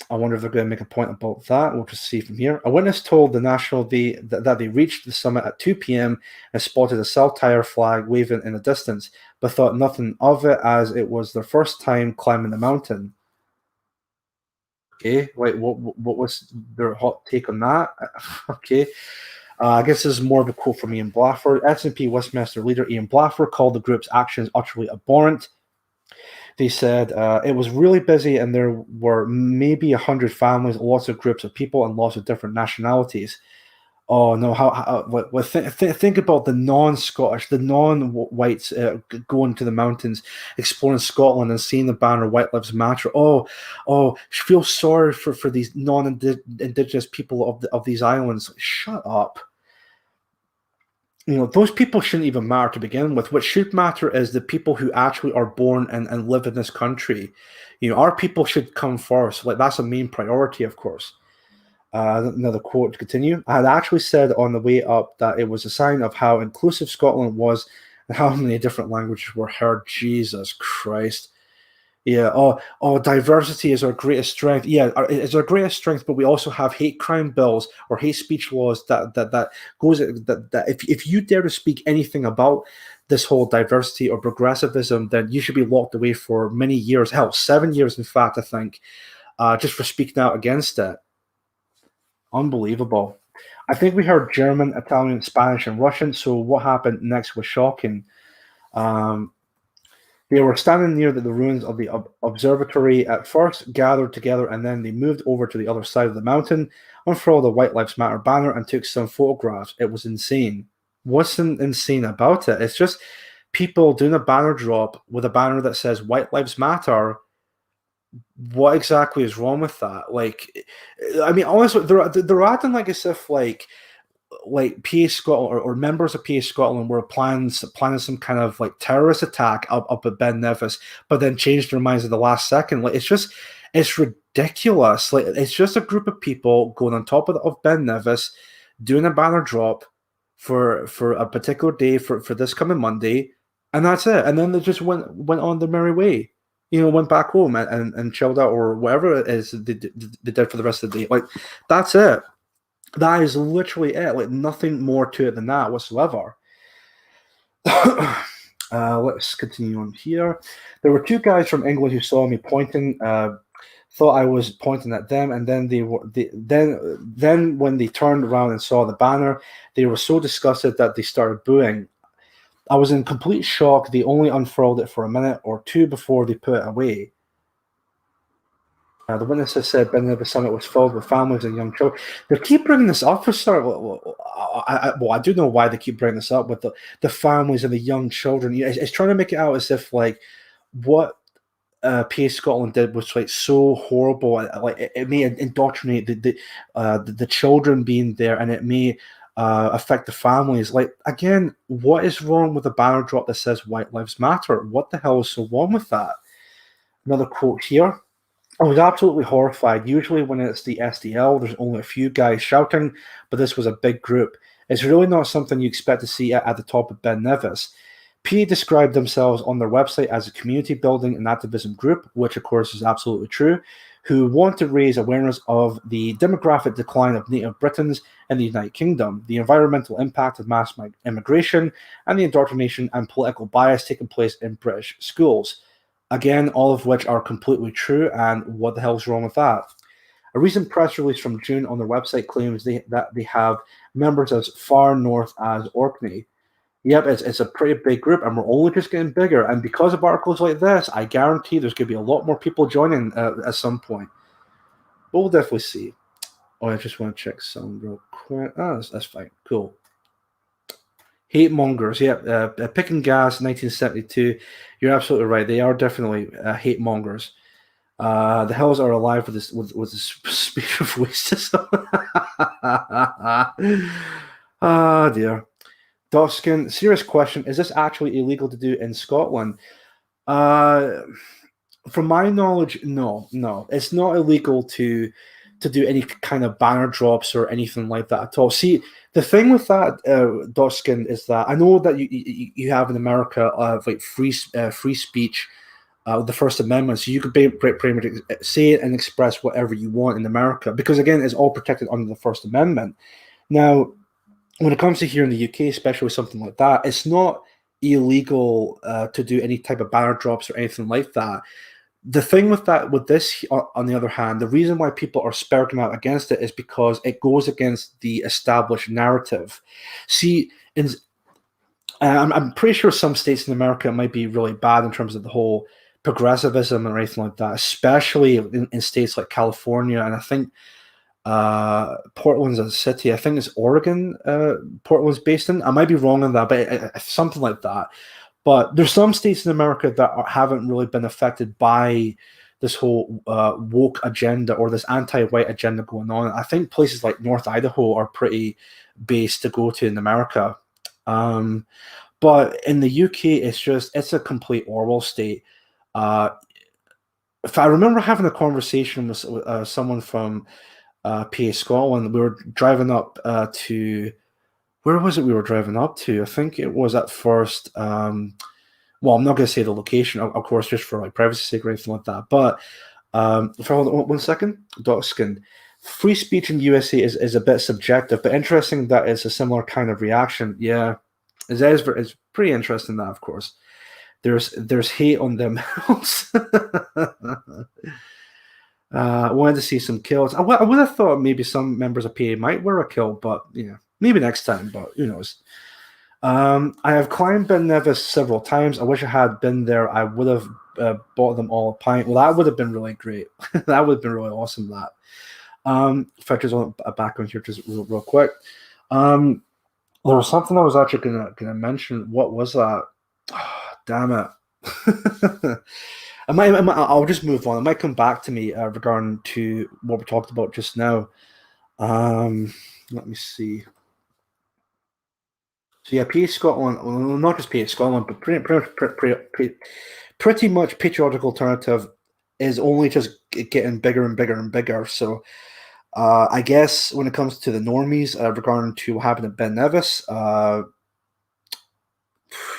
I wonder if they're going to make a point about that. We'll just see from here. A witness told the National that they reached the summit at 2 p.m. and spotted a saltire flag waving in the distance, but thought nothing of it as it was their first time climbing the mountain. Okay, wait, what was their hot take on that? Okay. I guess this is more of a quote from Ian Blackford. SNP Westminster leader Ian Blackford called the group's actions utterly abhorrent. They said it was really busy and there were maybe 100 families, lots of groups of people, and lots of different nationalities. Oh no! Think about the non-Scottish, the non-whites going to the mountains, exploring Scotland, and seeing the banner "White Lives Matter." Oh, feel sorry for these non-Indigenous people of these islands. Shut up. those people shouldn't even matter to begin with. What should matter is the people who actually are born and live in this country. Our people should come first. Like, that's a main priority, of course. Another quote to continue. I had actually said on the way up that it was a sign of how inclusive Scotland was and how many different languages were heard. Jesus Christ. Yeah. Diversity is our greatest strength. Yeah, it's our greatest strength, but we also have hate crime bills or hate speech laws that if you dare to speak anything about this whole diversity or progressivism, then you should be locked away for many years. Hell, 7 years, in fact, I think, just for speaking out against it. Unbelievable. I think we heard German, Italian, Spanish, and Russian. So what happened next was shocking. They were standing near the ruins of the observatory at first, gathered together, and then they moved over to the other side of the mountain, unfurled the White Lives Matter banner, and took some photographs. It was insane. What's insane about it? It's just people doing a banner drop with a banner that says White Lives Matter. What exactly is wrong with that? Like, I mean, honestly, they're acting like as if like PA Scotland or members of PA Scotland were planning some kind of like terrorist attack up at Ben Nevis, but then changed their minds at the last second. Like, it's ridiculous. Like, it's just a group of people going on top of Ben Nevis, doing a banner drop for a particular day for this coming Monday, and that's it. And then they just went on their merry way. Went back home and chilled out or whatever it is they did for the rest of the day. Like, that's it. That is literally it. Like, nothing more to it than that whatsoever. Let's continue on here. There were two guys from England who saw me pointing, thought I was pointing at them, and then then when they turned around and saw the banner, they were so disgusted that they started booing. I was in complete shock. They only unfurled it for a minute or two before they put it away. The witnesses said Ben Nevis Summit was filled with families and young children. They keep bringing this up for start. I do know why they keep bringing this up with the families and the young children. It's trying to make it out as if like what PA Scotland did was like so horrible. Like it may indoctrinate the children being there, and it may affect the families. Like, again, what is wrong with a banner drop that says White Lives Matter? What the hell is so wrong with that? Another quote here. I was absolutely horrified. Usually when it's the SDL, there's only a few guys shouting, but this was a big group. It's really not something you expect to see at the top of Ben Nevis. PA described themselves on their website as a community building and activism group, which of course is absolutely true, who want to raise awareness of the demographic decline of native Britons in the United Kingdom, the environmental impact of mass immigration, and the indoctrination and political bias taking place in British schools. Again, all of which are completely true, and what the hell is wrong with that? A recent press release from June on their website claims that they have members as far north as Orkney. Yep, it's a pretty big group, and we're only just getting bigger. And because of articles like this, I guarantee there's going to be a lot more people joining at some point. But we'll definitely see. I just want to check some real quick. That's fine. Cool. Hate mongers, yeah. Pick and Gas, 1972. You're absolutely right. They are definitely hate mongers. The hells are alive with this speech of racism. Oh dear. Doskin, serious question: is this actually illegal to do in Scotland? From my knowledge, no, it's not illegal to do any kind of banner drops or anything like that at all. See, the thing with that, Doskin, is that I know that you have in America like free speech, the First Amendment, so you could pretty much say it and express whatever you want in America, because again, it's all protected under the First Amendment. Now, when it comes to here in the UK, especially something like that, it's not illegal to do any type of banner drops or anything like that. The thing with this, on the other hand, the reason why people are spouting out against it is because it goes against the established narrative. See, I'm pretty sure some states in America might be really bad in terms of the whole progressivism or anything like that, especially in states like California, and I think Portland's a city. I think it's Oregon. Portland's based in. I might be wrong on that, but something like that. But there's some states in America that haven't really been affected by this whole woke agenda or this anti-white agenda going on. I think places like North Idaho are pretty based to go to in America. But in the UK, it's a complete Orwell state. If I remember having a conversation with someone from PA Scotland, we were driving up to, where was it we were driving up to? I think it was at first, well, I'm not going to say the location, of course, just for like privacy sake or anything like that. But if I hold on 1 second, Dotskin. Free speech in USA is a bit subjective, but interesting that it's a similar kind of reaction. Yeah, it's pretty interesting that, of course. There's hate on them. I wanted to see some kills. I would have thought maybe some members of PA might wear a kill, but yeah, maybe next time. But who knows? I have climbed Ben Nevis several times. I wish I had been there. I would have bought them all a pint. Well, that would have been really great. That would have been really awesome. That. Fetches on a background here just real quick. There was something I was actually gonna mention. What was that? Oh, damn it. I'll just move on. It might come back to me regarding to what we talked about just now. Let me see. So yeah, PA Scotland, well, not just PA Scotland, but pretty much Patriotic Alternative is only just getting bigger and bigger and bigger. So I guess when it comes to the normies regarding to what happened at Ben Nevis,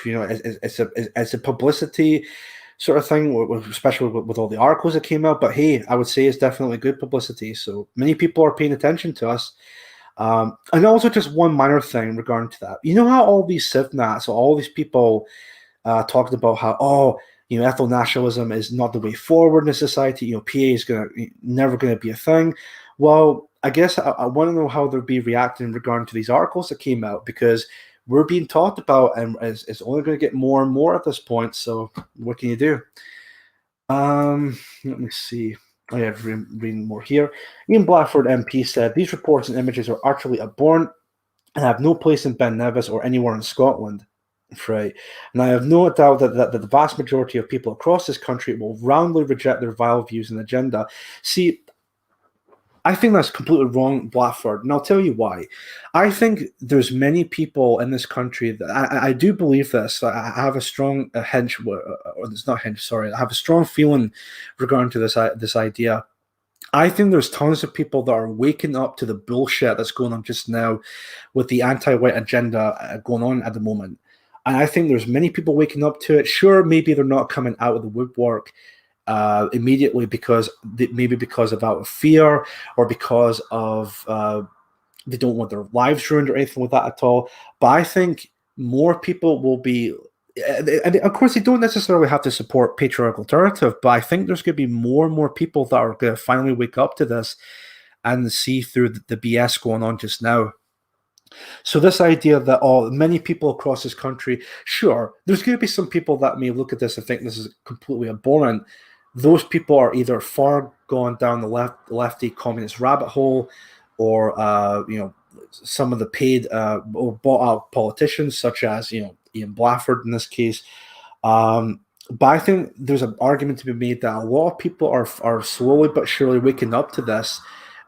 it's a publicity sort of thing, especially with all the articles that came out. But hey, I would say it's definitely good publicity. So many people are paying attention to us. And also just one minor thing regarding to that. You know how all these CivNats, so all these people talked about how, ethno nationalism is not the way forward in society. PA is never going to be a thing. Well, I guess I want to know how they'll be reacting regarding to these articles that came out, because we're being talked about, and it's only going to get more and more at this point. So what can you do? Let me see. I have reading more here. Ian Blackford MP said these reports and images are utterly abhorrent and have no place in Ben Nevis or anywhere in Scotland. Right. And I have no doubt that the vast majority of people across this country will roundly reject their vile views and agenda. See, I think that's completely wrong, Blackford, and I'll tell you why. I think there's many people in this country that I do believe this. I have a strong hinge, or it's not hinge. Sorry, I have a strong feeling regarding to this idea. I think there's tons of people that are waking up to the bullshit that's going on just now with the anti-white agenda going on at the moment, and I think there's many people waking up to it. Sure, maybe they're not coming out of the woodwork immediately because of out of fear, or because of they don't want their lives ruined or anything like that at all. But I think more people will be, and of course they don't necessarily have to support Patriarchal Alternative, but I think there's going to be more and more people that are going to finally wake up to this and see through the BS going on just now. So this idea that many people across this country, sure, there's going to be some people that may look at this and think this is completely abhorrent. Those people are either far gone down the lefty communist rabbit hole, or some of the paid or bought out politicians, such as Ian Blackford in this case. But I think there's an argument to be made that a lot of people are slowly but surely waking up to this.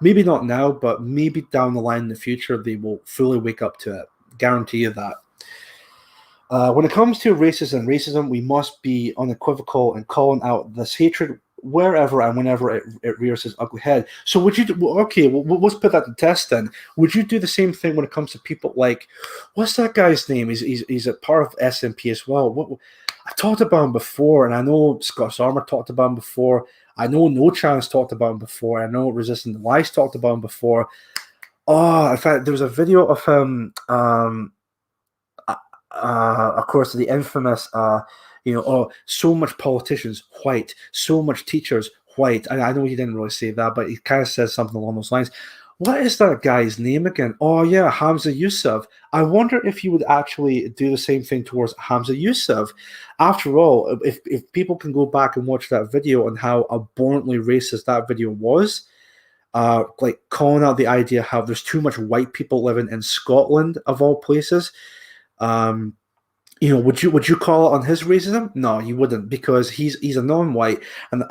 Maybe not now, but maybe down the line in the future, they will fully wake up to it. Guarantee you that. When it comes to racism, we must be unequivocal in calling out this hatred wherever and whenever it rears its ugly head. So would you, let's put that to test then. Would you do the same thing when it comes to people like, what's that guy's name? He's a part of SNP as well. I talked about him before, and I know Scott Armour talked about him before. I know No Chance talked about him before. I know Resisting the Lies talked about him before. Oh, in fact, there was a video of him, of course, the infamous, so much politicians, white, so much teachers, white. And I know he didn't really say that, but he kind of says something along those lines. What is that guy's name again? Oh, yeah, Hamza Yusuf. I wonder if you would actually do the same thing towards Hamza Yusuf. After all, if people can go back and watch that video and how abhorrently racist that video was, like calling out the idea how there's too much white people living in Scotland, of all places, would you call it on his racism? No, you wouldn't, because he's a non-white, and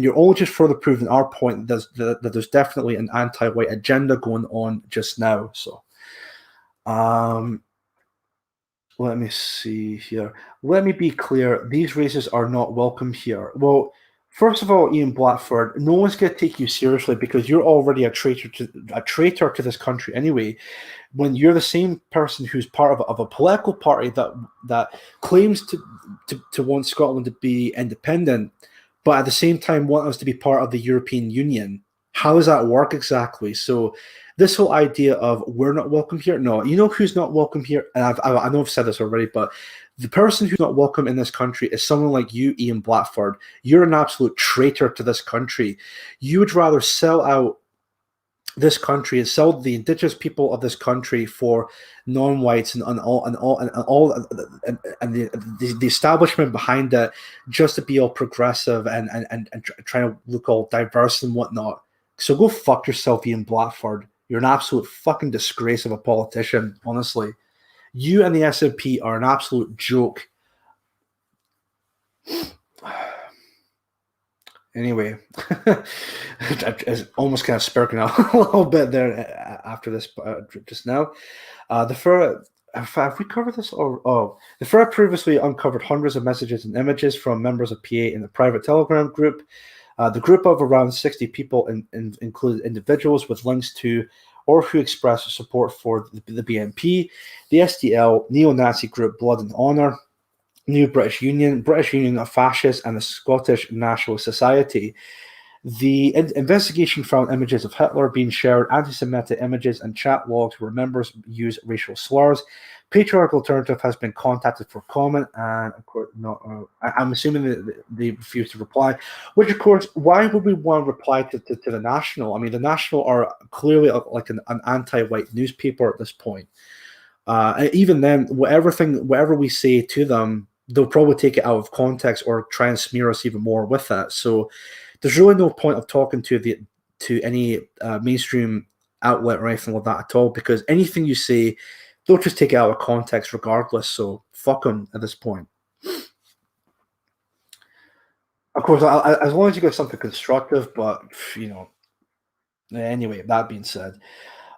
you're all just further proving our point that there's definitely an anti-white agenda going on just now. So, Let me see here. Let me be clear. These races are not welcome here. Well, first of all, Ian Blackford, no one's going to take you seriously because you're already a traitor to this country anyway. When you're the same person who's part of a political party that claims to want Scotland to be independent, but at the same time want us to be part of the European Union. How does that work exactly? So this whole idea of we're not welcome here, no, you know who's not welcome here? And I know I've said this already, but the person who's not welcome in this country is someone like you, Ian Blackford. You're an absolute traitor to this country. You would rather sell out this country and sell the indigenous people of this country for non-whites and the establishment behind it just to be all progressive and trying to look all diverse and whatnot. So go fuck yourself, Ian Blackford. You're an absolute fucking disgrace of a politician, honestly. You and the SNP are an absolute joke. Anyway, it's almost kind of sparking out a little bit there after this just now. Have we covered this? The FIR previously uncovered hundreds of messages and images from members of PA in the private Telegram group. The group of around 60 people included individuals with links to or who expressed support for the BNP, the SDL, neo-Nazi group Blood and Honour, New British Union of Fascists, and the Scottish National Society. The investigation found images of Hitler being shared, anti-Semitic images, and chat logs where members use racial slurs. Patriarchal Alternative has been contacted for comment, and of course, I'm assuming that they refused to reply. Which, of course, why would we want to reply to the National? I mean, the National are clearly like an anti-white newspaper at this point. And even then, whatever we say to them, they'll probably take it out of context or try and smear us even more with that. So there's really no point of talking to any mainstream outlet or anything like that at all, because anything you say, they'll just take it out of context regardless. So fuck them at this point. Of course, as long as you got something constructive, but anyway, that being said.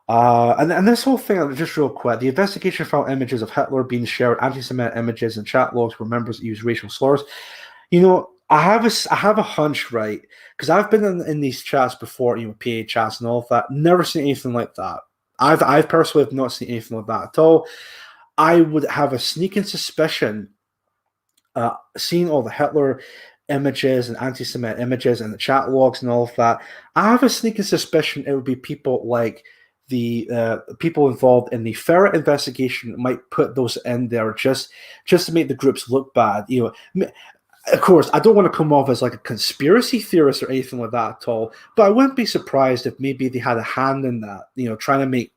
And this whole thing, just real quick, the investigation found images of Hitler being shared, anti-Semitic images and chat logs where members use racial slurs. I have a hunch, right? Because I've been in these chats before, PA chats and all of that. Never seen anything like that. I've personally have not seen anything like that at all. I would have a sneaking suspicion, seeing all the Hitler images and anti-Semitic images and the chat logs and all of that. I have a sneaking suspicion it would be people like the people involved in the FIR investigation might put those in there just to make the groups look bad. Of course, I don't want to come off as like a conspiracy theorist or anything like that at all, but I wouldn't be surprised if maybe they had a hand in that, trying to make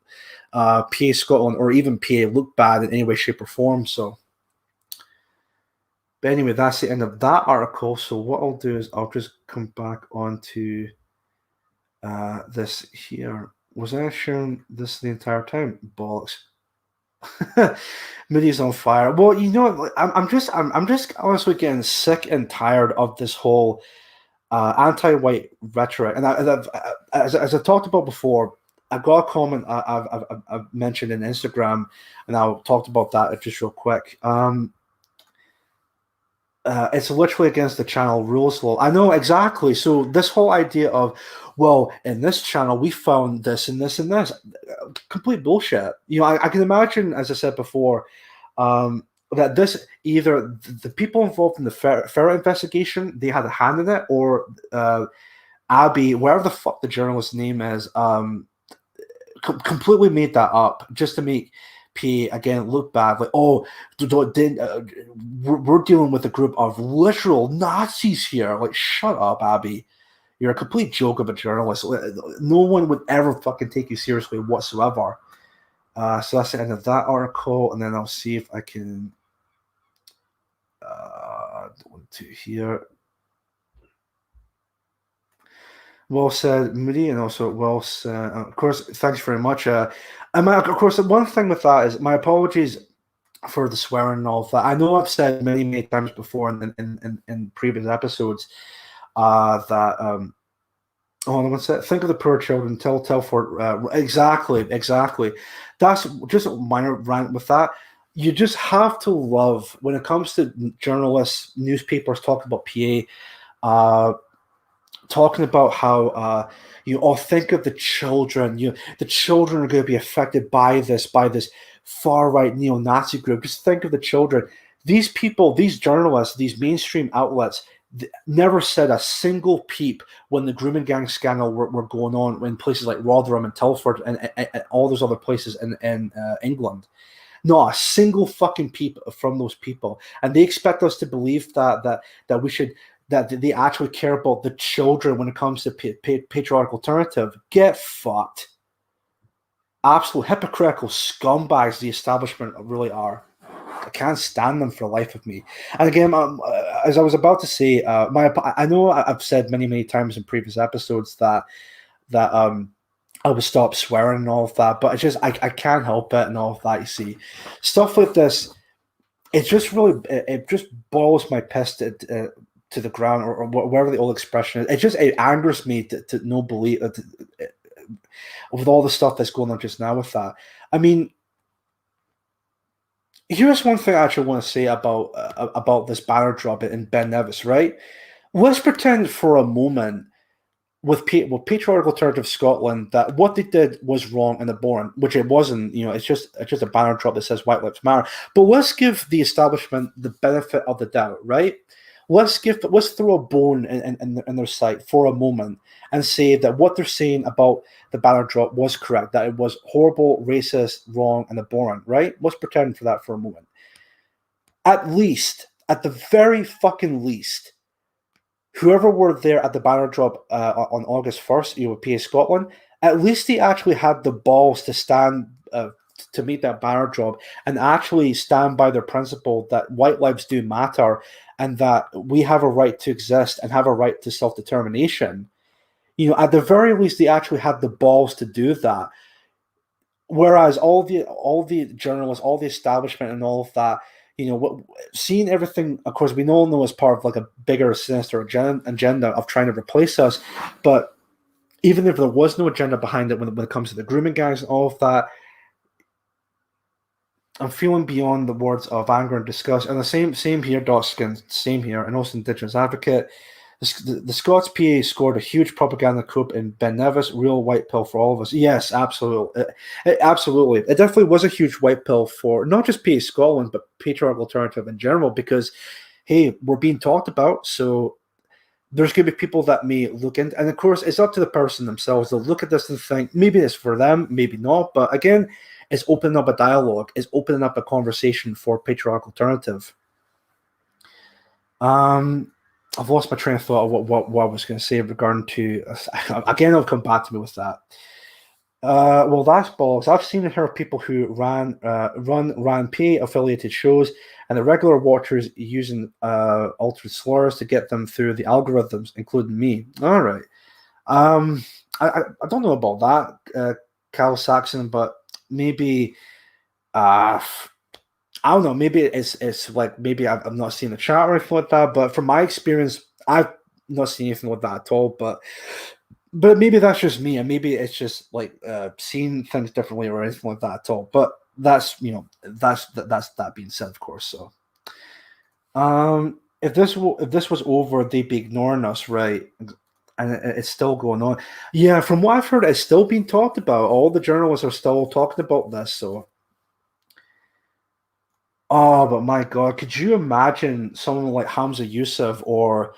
PA Scotland or even PA look bad in any way, shape, or form. So, but anyway, that's the end of that article. So what I'll do is I'll just come back onto this here. Was I sharing this the entire time? Bollocks. Moody's on fire. Well, I'm just honestly getting sick and tired of this whole anti-white rhetoric. And as I talked about before, I got a comment I've mentioned in Instagram, and I'll talk about that just real quick. It's literally against the channel rules law. I know exactly. So this whole idea of, well, in this channel we found this and this and this, complete bullshit. I can imagine, as I said before, that this either the people involved in the FIR investigation, they had a hand in it, or Abby, wherever the fuck the journalist's name is, completely made that up just to make PA again look bad. Like, oh, we're dealing with a group of literal Nazis here. Like, shut up, Abby. You're a complete joke of a journalist. No one would ever fucking take you seriously whatsoever. So that's the end of that article, and then I'll see if I can to here. Well said, Moody, and also well said. Of course, thanks very much. And of course, one thing with that is my apologies for the swearing and all of that. I know I've said many, many times before in previous episodes that think of the poor children, tell for exactly. That's just a minor rant with that. you just have to love when it comes to journalists, newspapers talking about PA, talking about how think of the children. The children are going to be affected by this far right neo-Nazi group. Just think of the children. These people, these journalists, these mainstream outlets never said a single peep when the grooming gang scandal were going on in places like Rotherham and Telford and all those other places in England. Not a single fucking peep from those people, and they expect us to believe that we should, that they actually care about the children when it comes to patriotic alternative. Get fucked. Absolute hypocritical scumbags the establishment really are. I can't stand them for the life of me. And again, as I was about to say, I know I've said many times in previous episodes that I would stop swearing and all of that, but it's just I can't help it and all of that. You see, stuff like this, it just really it just boils my piss to the ground, or whatever the old expression is. It angers me to no belief with all the stuff that's going on just now with that. I mean, here's one thing I actually want to say about this banner drop in Ben Nevis, right? Let's pretend for a moment with Patriotic Alternative Scotland that what they did was wrong and abhorrent, which it wasn't. It's just a banner drop that says White Lives Matter. But let's give the establishment the benefit of the doubt, right? Let's throw a bone in their sight for a moment and say that what they're saying about the banner drop was correct, that it was horrible, racist, wrong, and abhorrent, right? Let's pretend for that for a moment. At the very fucking least, whoever were there at the banner drop on August 1st, with PA Scotland, at least they actually had the balls to stand to meet that banner drop and actually stand by their principle that white lives do matter and that we have a right to exist and have a right to self-determination. At the very least, they actually had the balls to do that. Whereas all the journalists, all the establishment, and all of that, seeing everything, of course, we all know as part of like a bigger, sinister agenda of trying to replace us. But even if there was no agenda behind it when it comes to the grooming gangs and all of that, I'm feeling beyond the words of anger and disgust. And the same here, Dotskin, same here, and also Indigenous Advocate. The Scots PA scored a huge propaganda coup in Ben Nevis, real white pill for all of us. Yes, absolutely. Absolutely. It definitely was a huge white pill for not just PA Scotland, but patriotic alternative in general, because, hey, we're being talked about, so there's going to be people that may look into, and of course, it's up to the person themselves. They'll look at this and think, maybe it's for them, maybe not, but again, it's opening up a dialogue, it's opening up a conversation for patriotic alternative. I've lost my train of thought of what I was going to say regarding to. Again, it'll come back to me with that. Well, that's balls. I've seen and heard people who run PA affiliated shows, and the regular watchers using altered slurs to get them through the algorithms, including me. All right. I don't know about that, Cal Saxon, but maybe. I don't know. Maybe it's like maybe I've not seen the chat or anything like that. But from my experience, I've not seen anything like that at all. But maybe that's just me, and maybe it's just like seeing things differently or anything like that at all. But that's that's that being said, of course. So, if this was over, they'd be ignoring us, right? And it's still going on. Yeah, from what I've heard, it's still being talked about. All the journalists are still talking about this. So. Oh, but my God, could you imagine someone like Hamza Yusuf or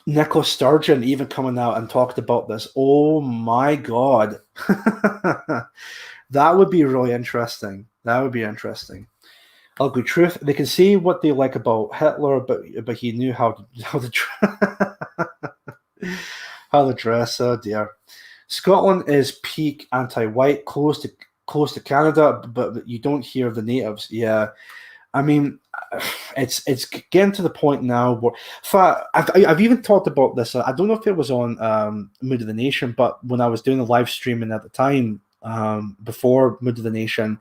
Nicola Sturgeon even coming out and talked about this? Oh my God. That would be really interesting. That would be interesting. Ugly truth. They can see what they like about Hitler, but he knew how to how to dress. Oh dear. Scotland is peak anti-white, close to Canada, but you don't hear the natives. Yeah, I mean, it's getting to the point now where, in fact, I've even talked about this. I don't know if it was on Mood of the Nation, but when I was doing the live streaming at the time before Mood of the Nation,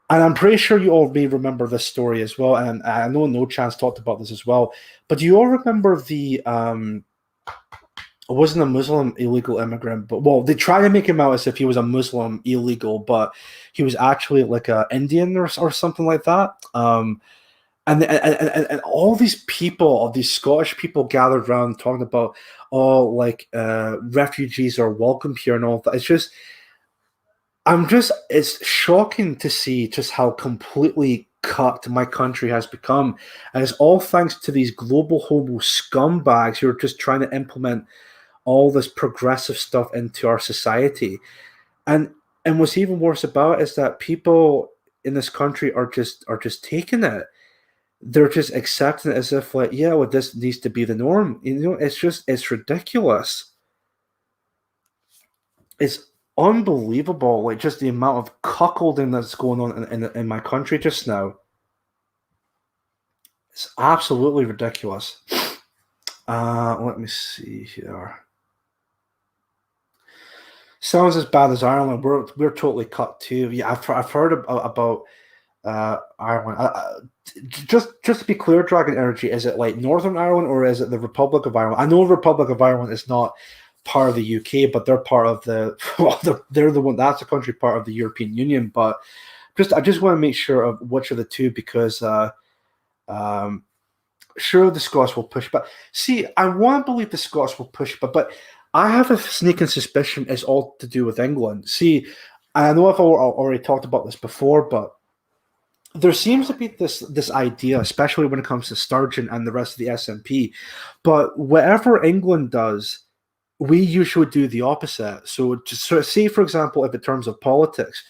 and I'm pretty sure you all may remember this story as well. And I know No Chance talked about this as well. But do you all remember the wasn't a Muslim illegal immigrant, but well, they try to make him out as if he was a Muslim illegal, but he was actually like a Indian or something like that. And all these people, all these Scottish people gathered around talking about, refugees are welcome here and all that. It's shocking to see just how completely cut my country has become. And it's all thanks to these global homo scumbags who are just trying to implement all this progressive stuff into our society. And what's even worse about it is that people in this country are just taking it. They're just accepting it as if like, yeah, well, this needs to be the norm. It's ridiculous. It's unbelievable, like just the amount of cuckolding that's going on in my country just now. It's absolutely ridiculous. Let me see here. Sounds as bad as Ireland. We're totally cut too. Yeah, I've heard about Ireland. Just to be clear, Dragon Energy, is it like Northern Ireland or is it the Republic of Ireland? I know the Republic of Ireland is not part of the UK, but they're part of they're the one that's a country part of the European Union. But I just want to make sure of which of the two, because sure, the Scots will push, but see, I want to believe the Scots will push, but I have a sneaking suspicion it's all to do with England. See, I know I've already talked about this before, but there seems to be this idea, especially when it comes to Sturgeon and the rest of the SNP, but whatever England does, we usually do the opposite. So just sort of say, for example, if in terms of politics,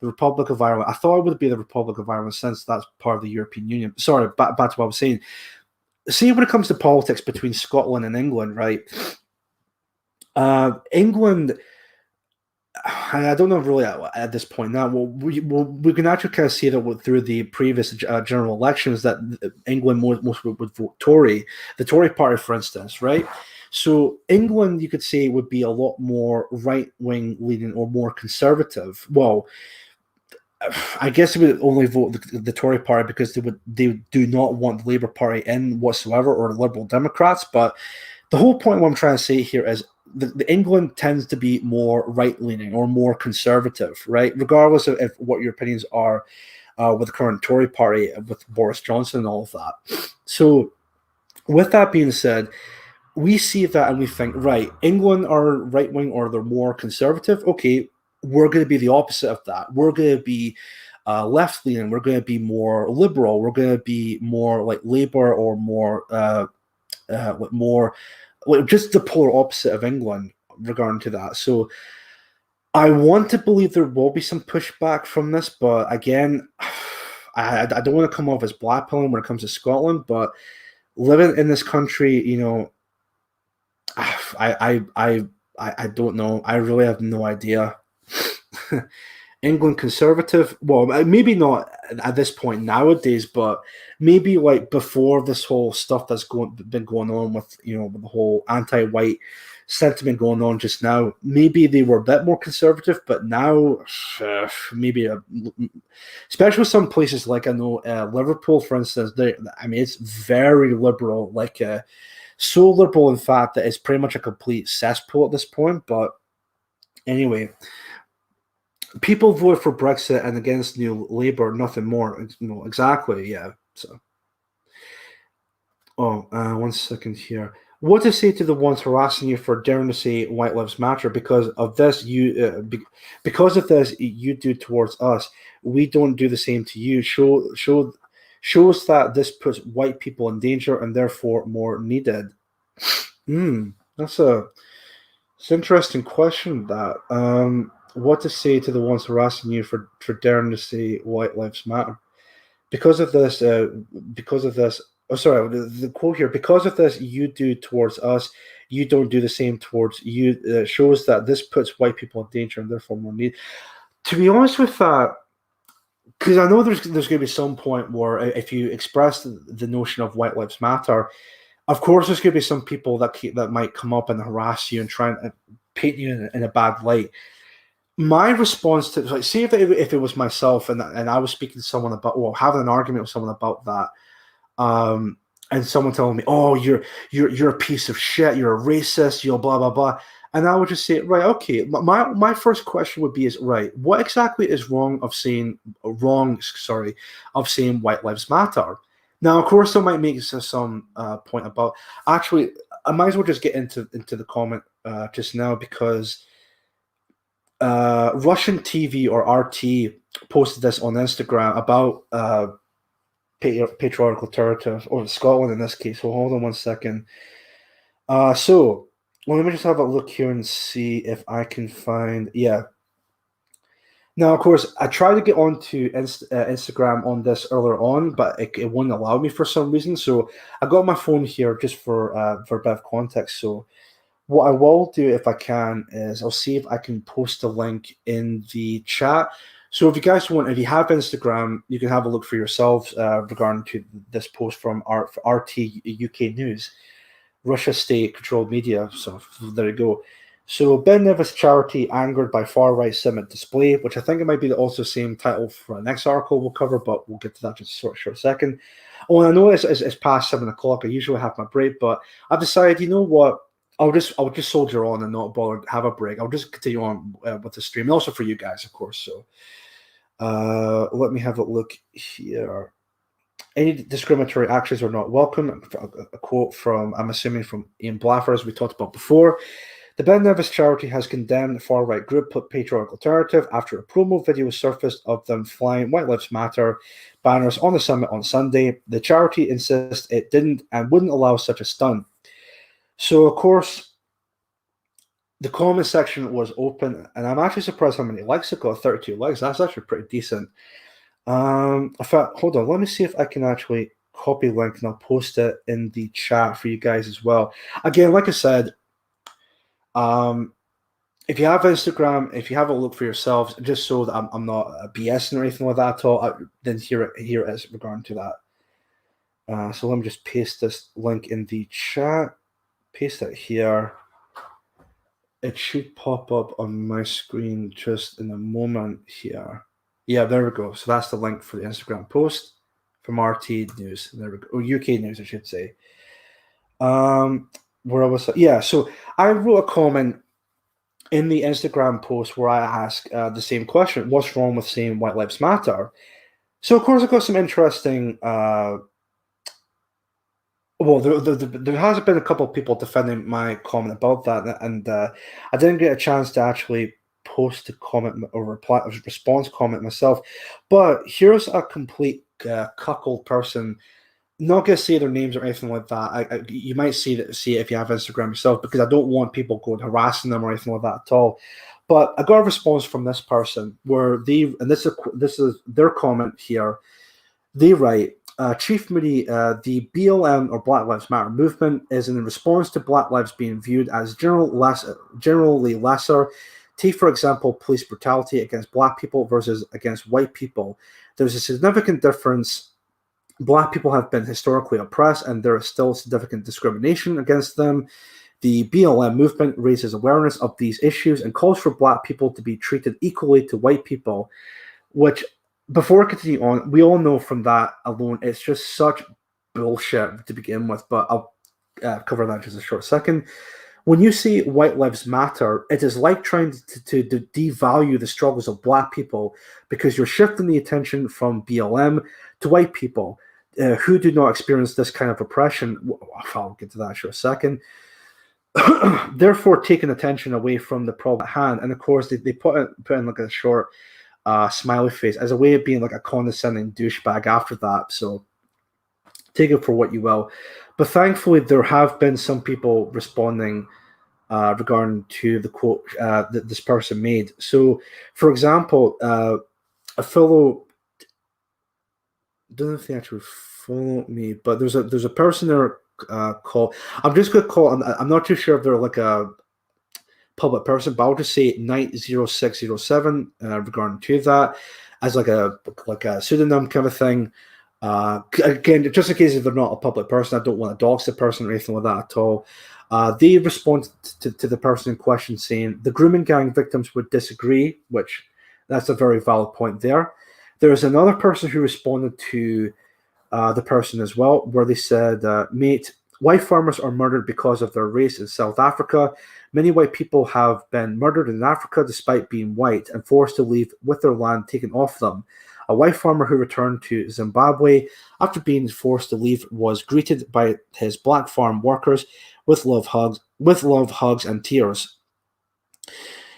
the Republic of Ireland, I thought it would be the Republic of Ireland since that's part of the European Union. Sorry, back to what I was saying. See, when it comes to politics between Scotland and England, right? England, I don't know really at this point now. We can actually kind of see that through the previous general elections that England most would vote Tory, the Tory party, for instance, right? So England, you could say, would be a lot more right-wing leaning or more conservative. Well, I guess they would only vote the Tory party because they do not want the Labour Party in whatsoever, or the Liberal Democrats. But the whole point what I'm trying to say here is the England tends to be more right-leaning or more conservative, right? Regardless of what your opinions are with the current Tory party, with Boris Johnson and all of that. So with that being said, we see that and we think, right, England are right-wing or they're more conservative. Okay, we're going to be the opposite of that. We're going to be left-leaning. We're going to be more liberal. We're going to be more like Labour or more just the polar opposite of England regarding to that. So I want to believe there will be some pushback from this, but again, I don't want to come off as blackpilling when it comes to Scotland, but living in this country, you know, I don't know. I really have no idea. England conservative, well, maybe not at this point nowadays, but maybe like before this whole stuff that's been going on with, you know, with the whole anti-white sentiment going on just now, maybe they were a bit more conservative, but now maybe especially some places like I know Liverpool, for instance, it's very liberal, like so liberal in fact that it's pretty much a complete cesspool at this point. But anyway, people voted for Brexit and against New Labour, nothing more. No, exactly, yeah. So, 1 second here. What to say to the ones harassing you for daring to say "White Lives Matter"? Because of this, you do towards us. We don't do the same to you. Shows that this puts white people in danger and therefore more needed. It's an interesting question. That what to say to the ones harassing you for daring to say "White Lives Matter"? Because of this, oh, sorry, the quote here. Because of this, you do towards us. You don't do the same towards you. Shows that this puts white people in danger and therefore more need. To be honest with that, because I know there's going to be some point where if you express the notion of White Lives Matter, of course there's going to be some people that might come up and harass you and try and paint you in a bad light. My response to, like, see if it was myself and I was speaking to someone about, having an argument with someone about that, and someone telling me, "Oh, you're a piece of shit. You're a racist. You're blah blah blah," and I would just say, "Right, okay." My first question would be, "Is right? What exactly is wrong of saying White Lives Matter?" Now, of course, some might make some point about. Actually, I might as well just get into the comment just now, because Russian TV or RT posted this on Instagram about patriarchal territory, or Scotland in this case. So hold on one second. So let me just have a look here and see if I can find. Yeah. Now, of course, I tried to get onto Instagram on this earlier on, but it wouldn't allow me for some reason. So I got my phone here just for a bit of context. So what I will do, if I can, is I'll see if I can post a link in the chat. So if you guys want, if you have Instagram, you can have a look for yourselves regarding to this post from RT UK News, Russia state-controlled media. So there you go. So Ben Nevis charity angered by far-right Semitic display, which I think it might be also the same title for the next article we'll cover, but we'll get to that just a short second. Oh, and I know it's past 7 o'clock. I usually have my break, but I've decided, you know what? I'll just soldier on and not bother to have a break. I'll just continue on with the stream, and also for you guys, of course. So let me have a look here. Any discriminatory actions are not welcome. A quote from, I'm assuming, from Ian Blackford, as we talked about before. The Ben Nevis charity has condemned the far-right group Patriarchal Alternative after a promo video surfaced of them flying White Lives Matter banners on the summit on Sunday. The charity insists it didn't and wouldn't allow such a stunt. So, of course, the comment section was open, and I'm actually surprised how many likes it got. 32 likes. That's actually pretty decent. In fact, hold on. Let me see if I can actually copy link, and I'll post it in the chat for you guys as well. Again, like I said, if you have Instagram, if you have a look for yourselves, just so that I'm not BSing or anything like that at all, then here it is regarding to that. So let me just paste this link in the chat. Paste it here. It should pop up on my screen just in a moment here. Yeah, there we go. So that's the link for the Instagram post from RT News. There we go. Or UK News, I should say. Where I was, yeah. So I wrote a comment in the Instagram post where I asked the same question: what's wrong with saying White Lives Matter? So of course I got some interesting. Well, there has been a couple of people defending my comment about that, and I didn't get a chance to actually post a comment or response comment myself. But here's a complete cuckold person. Not gonna say their names or anything like that. You might see it if you have Instagram yourself, because I don't want people going harassing them or anything like that at all. But I got a response from this person where this is their comment here. They write, Chief Moody, the BLM or Black Lives Matter movement is in response to Black lives being viewed as generally lesser. Take, for example, police brutality against Black people versus against white people. There's a significant difference. Black people have been historically oppressed, and there is still significant discrimination against them. The BLM movement raises awareness of these issues and calls for Black people to be treated equally to white people, which, before I continue on, we all know from that alone, it's just such bullshit to begin with, but I'll cover that in just a short second. When you say White Lives Matter, it is like trying to devalue the struggles of Black people, because you're shifting the attention from BLM to white people who do not experience this kind of oppression. I'll get to that in a short second. Therefore, taking attention away from the problem at hand. And of course, they put in like a short smiley face as a way of being like a condescending douchebag after that. So take it for what you will. But thankfully, there have been some people responding regarding to the quote that this person made. So, for example, a fellow, I don't know if they actually follow me, but there's a person there called, I'm just going to call, I'm not too sure if they're like a public person, but I'll just say Night0607 regarding to that as like a pseudonym kind of thing. Again, just in case if they're not a public person, I don't want to dox the person or anything like that at all. They respond to the person in question saying the grooming gang victims would disagree, which that's a very valid point there. There's another person who responded to the person as well, where they said, mate, white farmers are murdered because of their race in South Africa. Many white people have been murdered in Africa despite being white and forced to leave with their land taken off them. A white farmer who returned to Zimbabwe after being forced to leave was greeted by his black farm workers with love hugs and tears.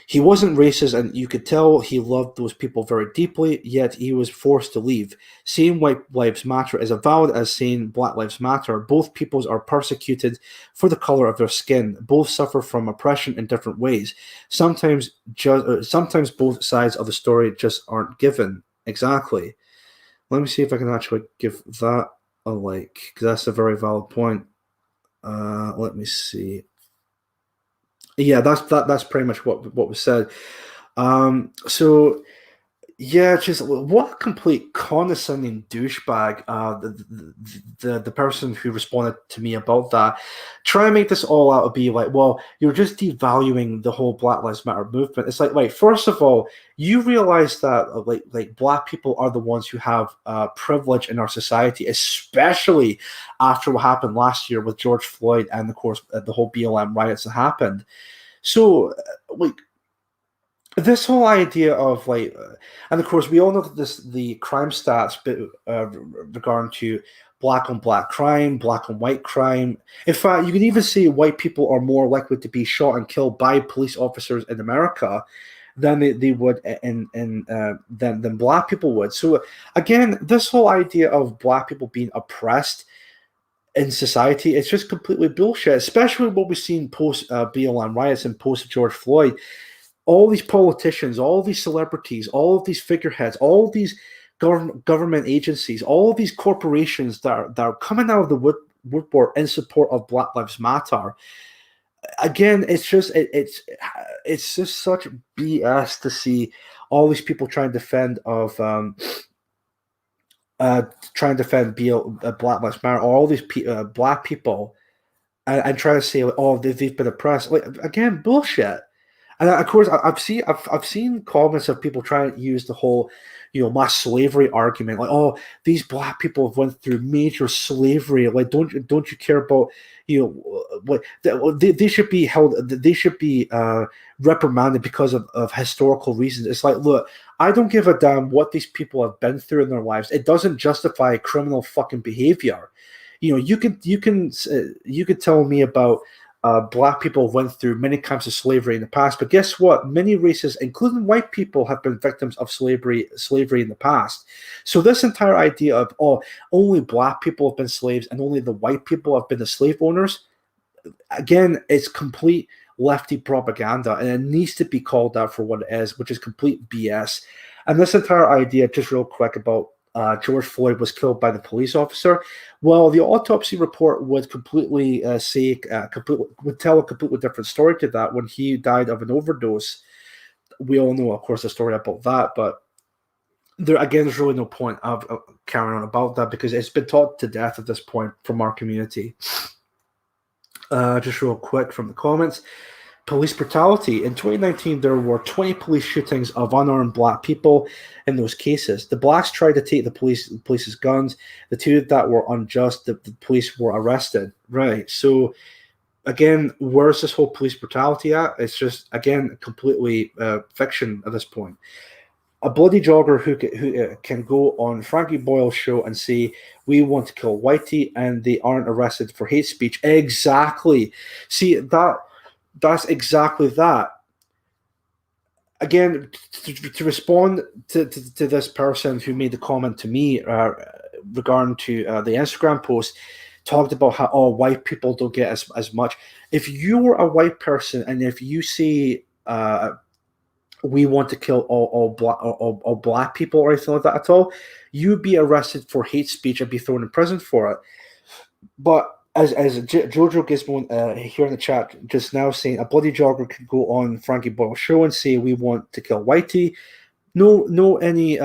He wasn't racist, and you could tell he loved those people very deeply, yet he was forced to leave. Saying white lives matter is as valid as saying black lives matter. Both peoples are persecuted for the color of their skin. Both suffer from oppression in different ways. Sometimes both sides of the story just aren't given. Exactly. Let me see if I can actually give that a like, because that's a very valid point. Let me see. Yeah, that's pretty much what was said. So yeah, just what a complete condescending douchebag. The person who responded to me about that, try and make this all out to be like, well, you're just devaluing the whole Black Lives Matter movement. It's like, wait, first of all, you realize that like black people are the ones who have privilege in our society, especially after what happened last year with George Floyd and of course the whole BLM riots that happened. So like, this whole idea of and of course we all know that the crime stats regarding to black on black crime, black on white crime. In fact, you can even say white people are more likely to be shot and killed by police officers in America than they would than black people would. So again, this whole idea of black people being oppressed in society, it's just completely bullshit. Especially what we've seen post BLM riots and post George Floyd. All these politicians, all these celebrities, all of these figureheads, all of these government agencies, all of these corporations that are coming out of the woodwork in support of Black Lives Matter. Again, it's just such BS to see all these people trying to defend Black Lives Matter, or all these black people, and try to say, oh, they've been oppressed. Like, again, bullshit. And of course, I've seen comments of people trying to use the whole, mass slavery argument, like, oh, these black people have went through major slavery. Like, don't you care about, what they should be held, they should be reprimanded because of historical reasons. It's like, look, I don't give a damn what these people have been through in their lives. It doesn't justify criminal fucking behavior. You could tell me about. Black people went through many kinds of slavery in the past, but guess what? Many races, including white people, have been victims of slavery in the past. So this entire idea of, oh, only black people have been slaves and only the white people have been the slave owners, again, it's complete lefty propaganda, and it needs to be called out for what it is, which is complete BS. And this entire idea, just real quick, about George Floyd was killed by the police officer. Well, the autopsy report would completely would tell a completely different story to that. When he died of an overdose, we all know, of course, the story about that. But there's really no point of carrying on about that, because it's been taught to death at this point from our community. Just real quick from the comments. Police brutality. In 2019, there were 20 police shootings of unarmed black people in those cases. The blacks tried to take the police's guns. The two that were unjust, the police were arrested. Right. So, again, where's this whole police brutality at? It's just, again, completely fiction at this point. A bloody jogger who can go on Frankie Boyle's show and say, we want to kill Whitey, and they aren't arrested for hate speech. Exactly. See, that's exactly that. Again, to respond to this person who made the comment to me regarding to the Instagram post, talked about how, oh, white people don't get as much. If you're a white person and if you say we want to kill all black people or anything like that at all, you'd be arrested for hate speech and be thrown in prison for it. But as Jojo Gizmo here in the chat just now saying, a bloody jogger could go on Frankie Boyle's show and say, we want to kill Whitey. No any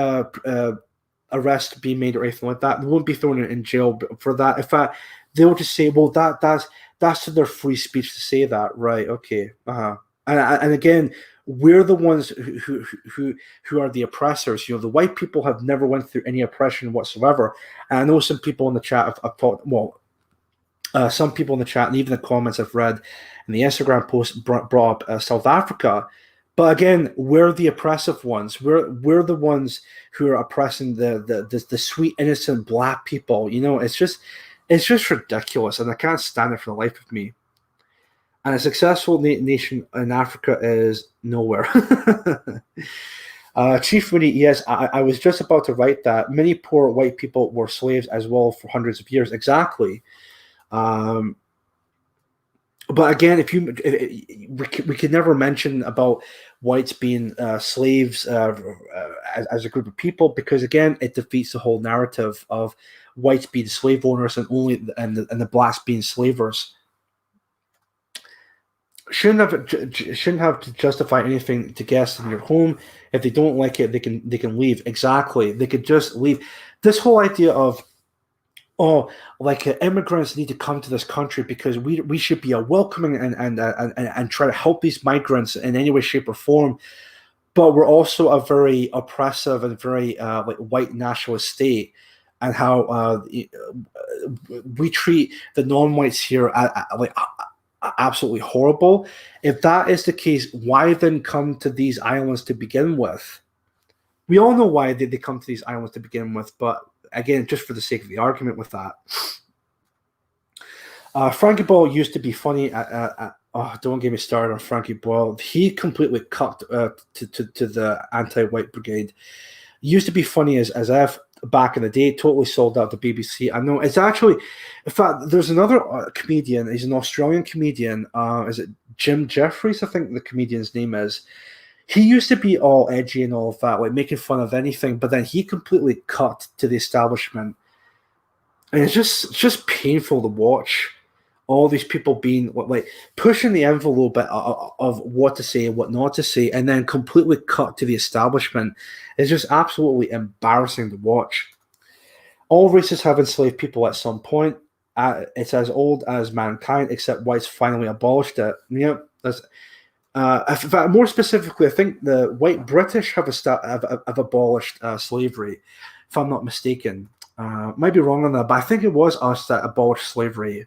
arrest being made or anything like that. They won't be thrown in jail for that. In fact, they'll just say, well, that's to their free speech to say that. Right, okay. And again, we're the ones who are the oppressors. The white people have never went through any oppression whatsoever. And I know some people in the chat have thought, some people in the chat and even the comments I've read in the Instagram post brought up South Africa. But again, we're the oppressive ones. We're the ones who are oppressing the sweet innocent black people. It's just ridiculous, and I can't stand it for the life of me. And a successful nation in Africa is nowhere. Chief Mooney, yes, I was just about to write that. Many poor white people were slaves as well for hundreds of years. Exactly. But again, we could never mention about whites being slaves as a group of people, because again, it defeats the whole narrative of whites being slave owners and the blacks being slavers. Shouldn't have to justify anything to guests in your home. If they don't like it, they can leave. Exactly, they could just leave. This whole idea of immigrants need to come to this country because we should be a welcoming and try to help these migrants in any way, shape, or form. But we're also a very oppressive and very white nationalist state, and how we treat the non-whites here absolutely horrible. If that is the case, why then come to these islands to begin with? We all know why they come to these islands to begin with, but again, just for the sake of the argument with that. Frankie Boyle used to be funny. Don't get me started on Frankie Boyle. He completely cut to the anti-white brigade. Used to be funny as F back in the day. Totally sold out the BBC. I know it's actually, in fact, there's another comedian. He's an Australian comedian. Is it Jim Jeffries? I think the comedian's name is. He used to be all edgy and all of that, like making fun of anything, but then he completely cut to the establishment. And it's just painful to watch all these people being like pushing the envelope of what to say and what not to say, and then completely cut to the establishment. It's just absolutely embarrassing to watch. All races have enslaved people at some point. It's as old as mankind, except whites finally abolished it. Yeah, that's. More specifically, I think the white British have abolished slavery, if I'm not mistaken. Might be wrong on that, but I think it was us that abolished slavery.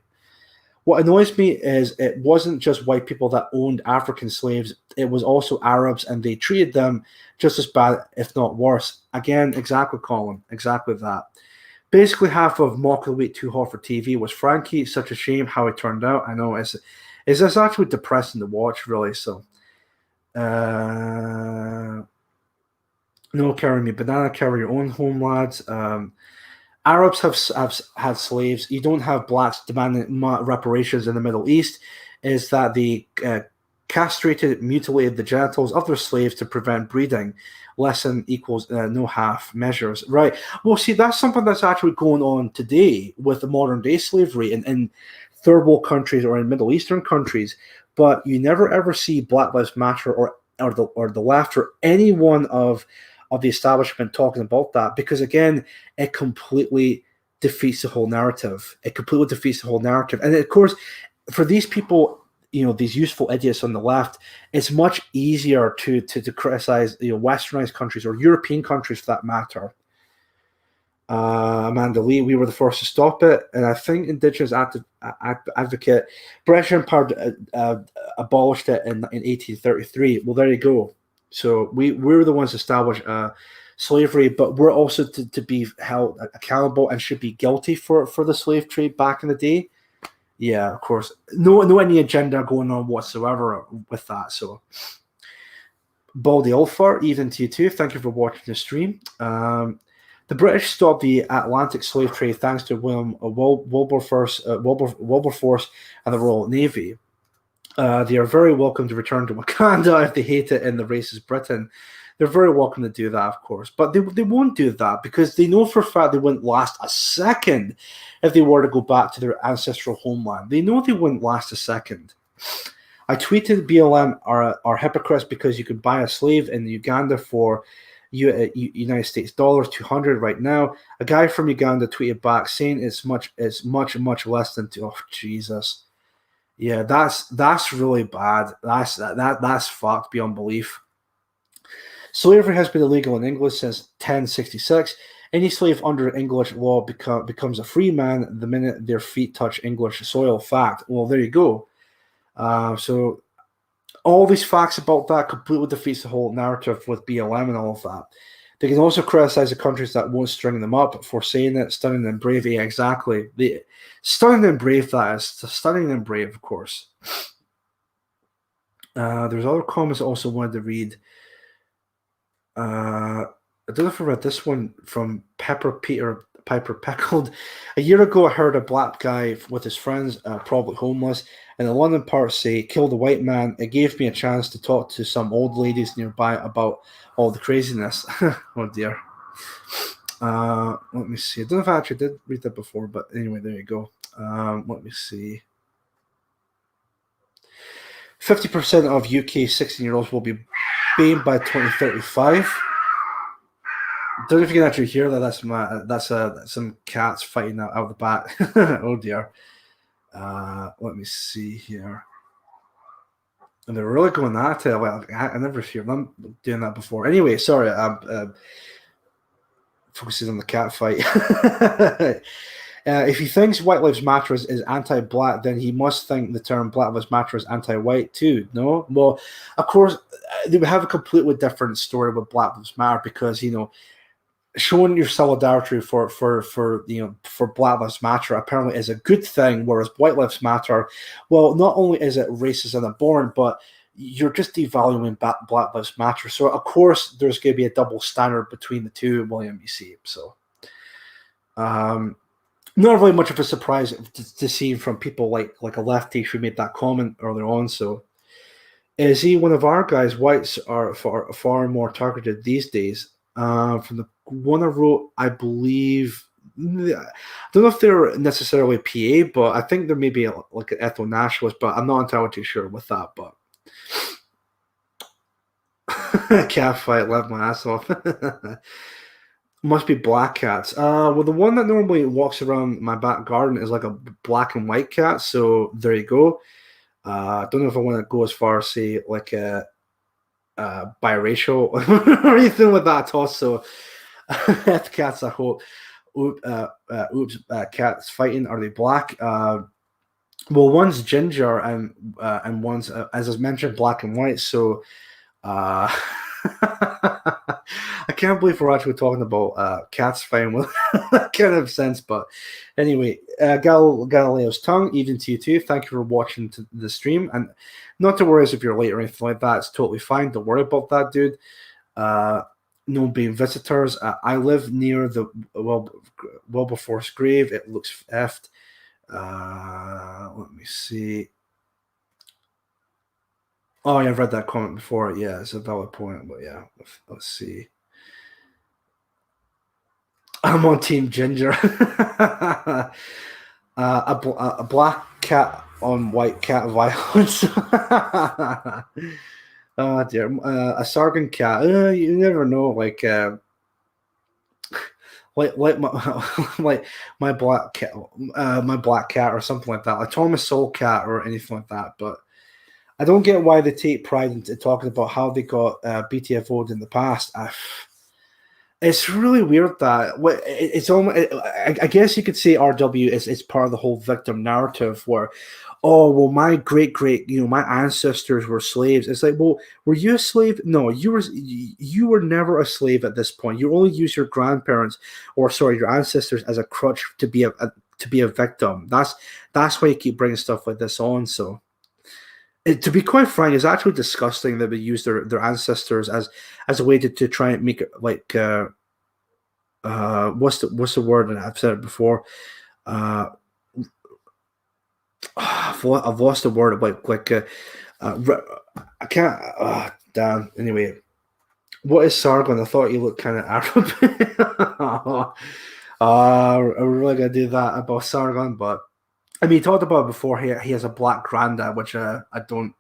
What annoys me is it wasn't just white people that owned African slaves. It was also Arabs, and they treated them just as bad, if not worse. Again, exactly, Colin. Exactly that. Basically, half of Mock Elite Too Hot for TV was Frankie. Such a shame how it turned out. I know it's actually depressing to watch, really. So, no carry me banana, carry your own home, lads. Arabs have had slaves. You don't have blacks demanding reparations in the Middle East. Is that they castrated, mutilated the genitals of their slaves to prevent breeding? Less than equals no half measures. Right. Well, see, that's something that's actually going on today with the modern day slavery in third world countries or in Middle Eastern countries. But you never ever see Black Lives Matter or the left or any one of the establishment talking about that, because again, it completely defeats the whole narrative. And of course, for these people, these useful idiots on the left, it's much easier to criticize westernized countries or European countries for that matter. Amanda Lee, we were the first to stop it, and I think Indigenous advocate British Empire abolished it in 1833. Well, there you go. So we're the ones to establish slavery, but we're also to be held accountable and should be guilty for the slave trade back in the day. Yeah, of course. No any agenda going on whatsoever with that. So, Baldy Ulfar, even to you too. Thank you for watching the stream. The British stopped the Atlantic slave trade thanks to William Wilberforce and the Royal Navy. They are very welcome to return to Wakanda if they hate it in the racist Britain. They're very welcome to do that, of course. But they won't do that because they know for a fact they wouldn't last a second if they were to go back to their ancestral homeland. They know they wouldn't last a second. I tweeted BLM are hypocrites because you could buy a slave in Uganda for United States dollars, 200 right now. A guy from Uganda tweeted back saying it's much less than oh Jesus. Yeah, that's really bad. That's fucked beyond belief. Slavery has been illegal in England since 1066. Any slave under English law becomes a free man the minute their feet touch English soil. Fact. Well, there you go. So all these facts about that completely defeats the whole narrative with BLM and all of that. They can also criticize the countries that won't string them up for saying it. Stunning and brave. Yeah, exactly. Stunning and brave, that is. Stunning and brave, of course. There's other comments I also wanted to read. I don't know if I read this one from Piper Pickled. A year ago, I heard a black guy with his friends, probably homeless, in the London part say, "Killed a white man." It gave me a chance to talk to some old ladies nearby about all the craziness. Oh dear. Let me see. I don't know if I actually did read that before, but anyway, there you go. Let me see. 50% of UK 16-year-olds will be BAME by 2035. Don't know if you can actually hear that. That's some cats fighting out of the back. Oh dear. Let me see here. And they're really going at it. Well, I never hear them doing that before. Anyway, sorry. I'm focusing on the cat fight. If he thinks White Lives Matter is anti-black, then he must think the term Black Lives Matter is anti-white too. No, well, of course, they would have a completely different story with Black Lives Matter because showing your solidarity for Black Lives Matter apparently is a good thing, whereas White Lives Matter, well, not only is it racist and abhorrent, but you're just devaluing Black Lives Matter. So of course there's going to be a double standard between the two, William. You see, so not really much of a surprise to see from people like a lefty who made that comment earlier on. So is he one of our guys? Whites are far more targeted these days. From the one I wrote, I believe, I don't know if they're necessarily PA, but I think there may be like an ethno-nationalist, but I'm not entirely too sure with that. But cat fight, left my ass off. Must be black cats. Well, the one that normally walks around my back garden is like a black and white cat. So there you go. I don't know if I want to go as far as say like a biracial or anything like that at all. So cats, I hope. Cats fighting. Are they black? Well, one's ginger and one's as I mentioned, black and white. So I can't believe we're actually talking about cats fighting with that kind of sense. But anyway, Galileo's tongue, even to you too. Thank you for watching the stream. And not to worry if you're late or anything like that. It's totally fine. Don't worry about that, dude. No being visitors. I live near the Wilberforce grave. It looks effed. Let me see. Oh, yeah, I've read that comment before. Yeah, it's a valid point. But yeah, let's see. I'm on Team Ginger. A black cat on white cat violence. Oh dear. A Sargon cat. You never know. Like my black cat, or something like that. Like Thomas Sowell cat or anything like that. But I don't get why they take pride in talking about how they got BTFO'd in the past. It's really weird that it's almost. I guess you could say RW is part of the whole victim narrative where, oh well, my great my ancestors were slaves. It's like, well, were you a slave? No, you were never a slave at this point. You only use your grandparents your ancestors as a crutch to be a victim. That's why you keep bringing stuff like this on. So. To be quite frank, it's actually disgusting that they use their ancestors as a way to try and make it like what's the word? And I've said it before. I've lost the word. I can't. Damn. Anyway, what is Sargon? I thought he looked kind of Arab. I'm really gonna do that about Sargon, but. I mean, he talked about it before. He has a black granddad, which I don't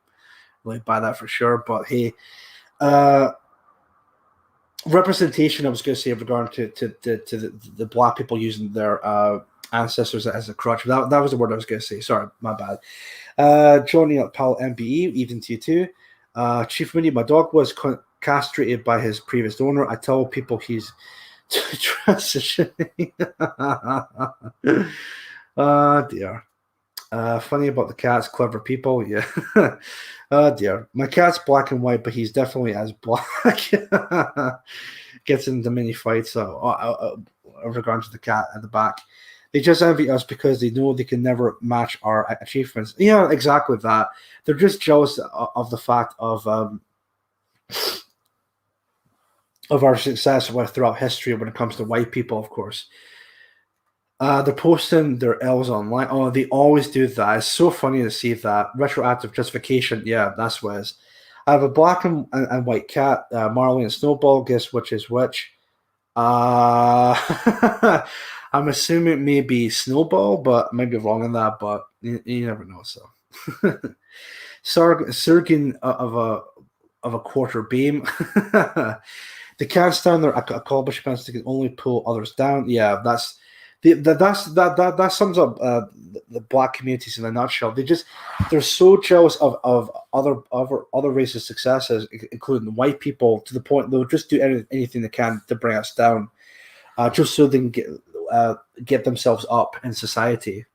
really buy that for sure. But hey, representation. I was going to say regarding to the black people using their ancestors as a crutch. That was the word I was going to say. Sorry, my bad. Johnny up pal MBE, even to you too. Chief Mooney, my dog was castrated by his previous owner. I tell people he's transitioning. Oh dear. Funny about the cats, clever people. Yeah. Oh dear. My cat's black and white, but he's definitely as black. Gets into many fights. Regarding to the cat at the back, they just envy us because they know they can never match our achievements. Yeah, exactly that. They're just jealous of the fact of our success throughout history when it comes to white people, of course. They're posting their L's online. Oh, they always do that. It's so funny to see that. Retroactive justification. Yeah, that's what it is. I have a black and white cat, Marley and Snowball. Guess which is which? I'm assuming it may be Snowball, but I might be wrong on that, but you never know. So, Surgeon of a quarter beam. The can't stand their accomplishments. They can only pull others down. Yeah, that sums up the black communities in a nutshell. They're so jealous of other races' successes, including the white people, to the point they'll just do anything they can to bring us down, just so they can get themselves up in society.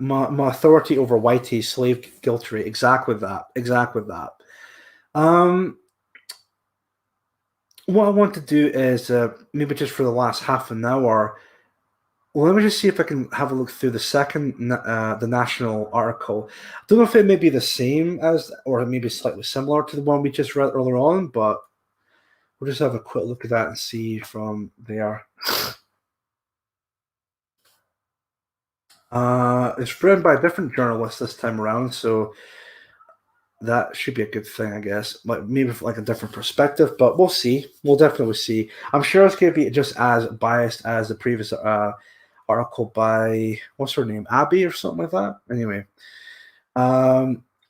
My authority over whitey, slave guilty. Exactly that. What I want to do is maybe just for the last half an hour, let me just see if I can have a look through the national article. I don't know if it may be the same as, or maybe slightly similar to the one we just read earlier on, but we'll just have a quick look at that and see from there. It's written by a different journalist this time around, so that should be a good thing, I guess. Maybe from a different perspective, but we'll see. We'll definitely see. I'm sure it's going to be just as biased as the previous article by, what's her name, Abby or something like that. Anyway,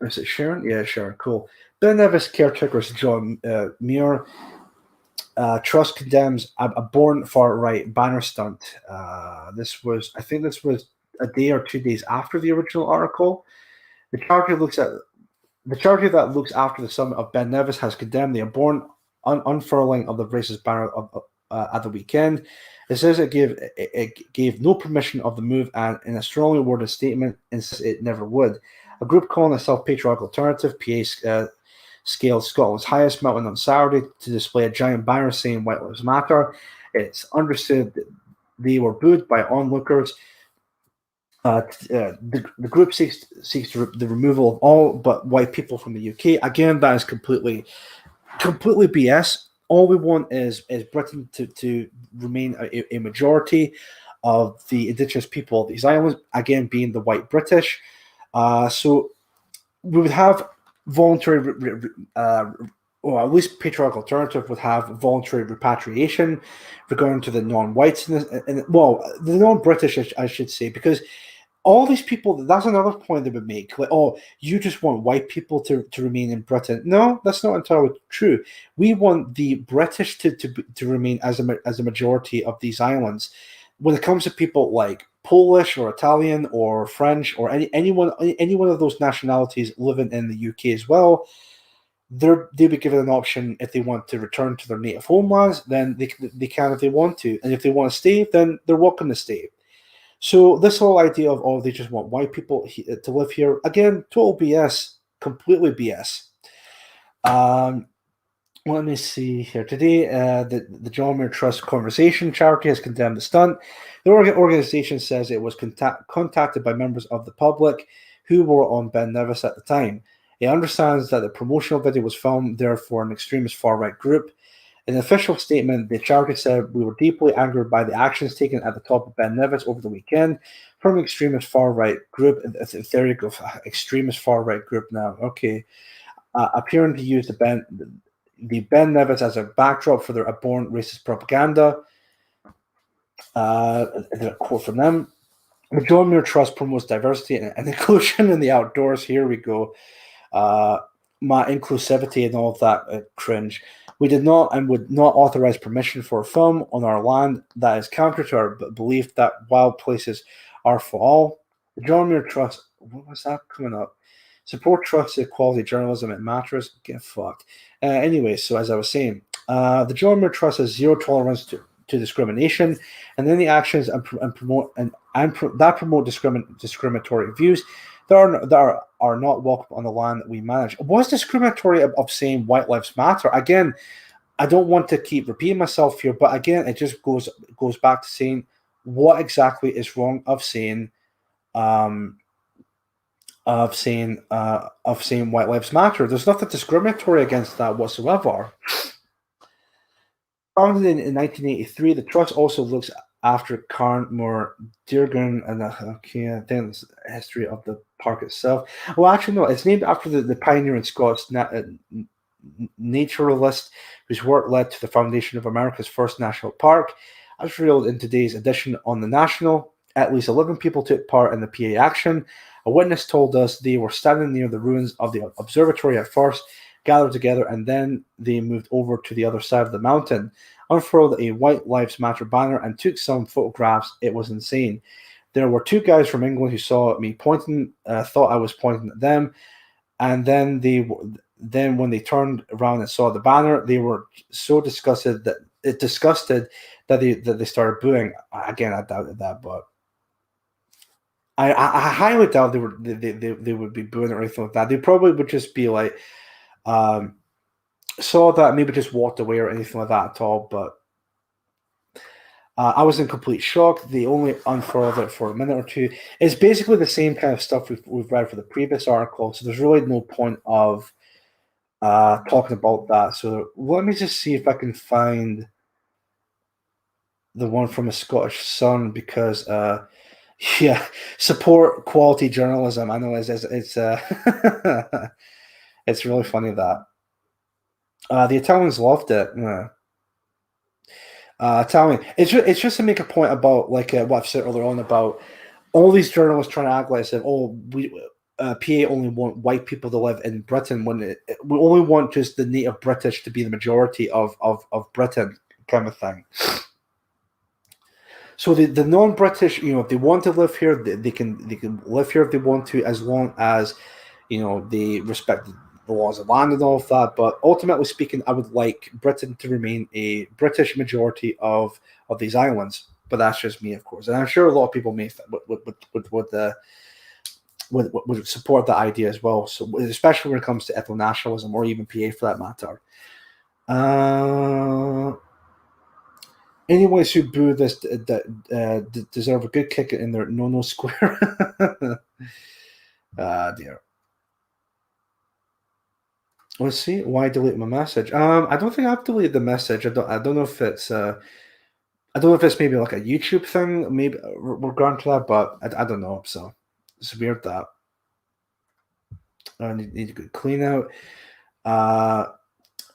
is it Sharon? Yeah, Sharon. Cool. Ben Nevis caretakers John Muir. Trust condemns a born far right banner stunt. I think this was a day or 2 days after the original article. The charity that looks after the summit of Ben Nevis has condemned the abhorrent unfurling of the racist banner at the weekend. It says it gave no permission of the move, and in a strongly worded statement, insists it never would. A group calling itself Patriarchal Alternative, PA, scaled Scotland's highest mountain on Saturday to display a giant banner saying White Lives Matter. It's understood that they were booed by onlookers. The group seeks the removal of all but white people from the UK. Again, that is completely BS. All we want is Britain to remain a majority of the indigenous people of these islands, again being the white British. So we would have voluntary, or at least Patriarchal Alternative would have voluntary repatriation regarding to the non-whites, the non-British, I should say, because all these people, that's another point they would make. Like, oh, you just want white people to remain in Britain. No, that's not entirely true. We want the British to remain as a majority of these islands. When it comes to people like Polish or Italian or French or any one of those nationalities living in the UK as well, they'll be given an option if they want to return to their native homelands, then they can if they want to. And if they want to stay, then they're welcome to stay. So this whole idea of, they just want white people to live here, again, total BS, completely BS. Let me see here. Today, the John Muir Trust Conversation charity has condemned the stunt. The organization says it was contacted by members of the public who were on Ben Nevis at the time. It understands that the promotional video was filmed there for an extremist far-right group. In an official statement, the charity said, "We were deeply angered by the actions taken at the top of Ben Nevis over the weekend from an extremist far-right group." There you go, extremist far-right group now. Okay. Appearing to use the Ben Nevis as a backdrop for their abhorrent racist propaganda. A quote from them. The John Muir Trust promotes diversity and inclusion in the outdoors. Here we go. My inclusivity and all of that cringe. We did not and would not authorize permission for a film on our land that is counter to our belief that wild places are for all. The John Muir Trust. What was that coming up? Support trusted quality journalism. It matters. Get fucked. Anyway, so as I was saying, the John Muir Trust has zero tolerance to discrimination, and any actions that promote discriminatory views that are not welcome on the land that we manage. What's discriminatory of saying white lives matter? Again, I don't want to keep repeating myself here, but again, it just goes back to saying what exactly is wrong of saying white lives matter. There's nothing discriminatory against that whatsoever. Founded in 1983, the trust also looks after Carnmore, Deargan, and I think it's the history of the park itself. Well, actually, no, it's named after the pioneer and Scots naturalist whose work led to the foundation of America's first national park. As revealed in today's edition on The National, at least 11 people took part in the PA action. A witness told us they were standing near the ruins of the observatory at first, gathered together, and then they moved over to the other side of the mountain, unfurled a White Lives Matter banner, and took some photographs. It was insane. There were two guys from England who saw me pointing, thought I was pointing at them, and then when they turned around and saw the banner, they were so disgusted that they started booing. Again, I doubted that, but I highly doubt they would be booing or anything like that. They probably would just be like, saw that, maybe just walked away or anything like that at all. But I was in complete shock. They only unfurled it for a minute or two. It's basically the same kind of stuff we've read for the previous article, so there's really no point of talking about that. So let me just see if I can find the one from a Scottish Sun, because yeah, support quality journalism. I know it's it's really funny that the Italians loved it. Yeah. Italian. It's just to make a point about like what I've said earlier on about all these journalists trying to act like said, oh, we PA only want white people to live in Britain when we only want just the native British to be the majority of Britain, kind of thing. So the non-British, if they want to live here, they can live here if they want to, as long as they respect the laws of land and all of that. But ultimately speaking, I would like Britain to remain a British majority of these islands. But that's just me, of course, and I'm sure a lot of people may would support that idea as well. So especially when it comes to ethno-nationalism, or even PA for that matter. Anyone who boo this deserve a good kick in their no square. Dear. Let's see. Why delete my message? I don't think I've deleted the message. I don't know if it's maybe like a YouTube thing. Maybe we're going to that, but I don't know. So it's weird that I need to clean out.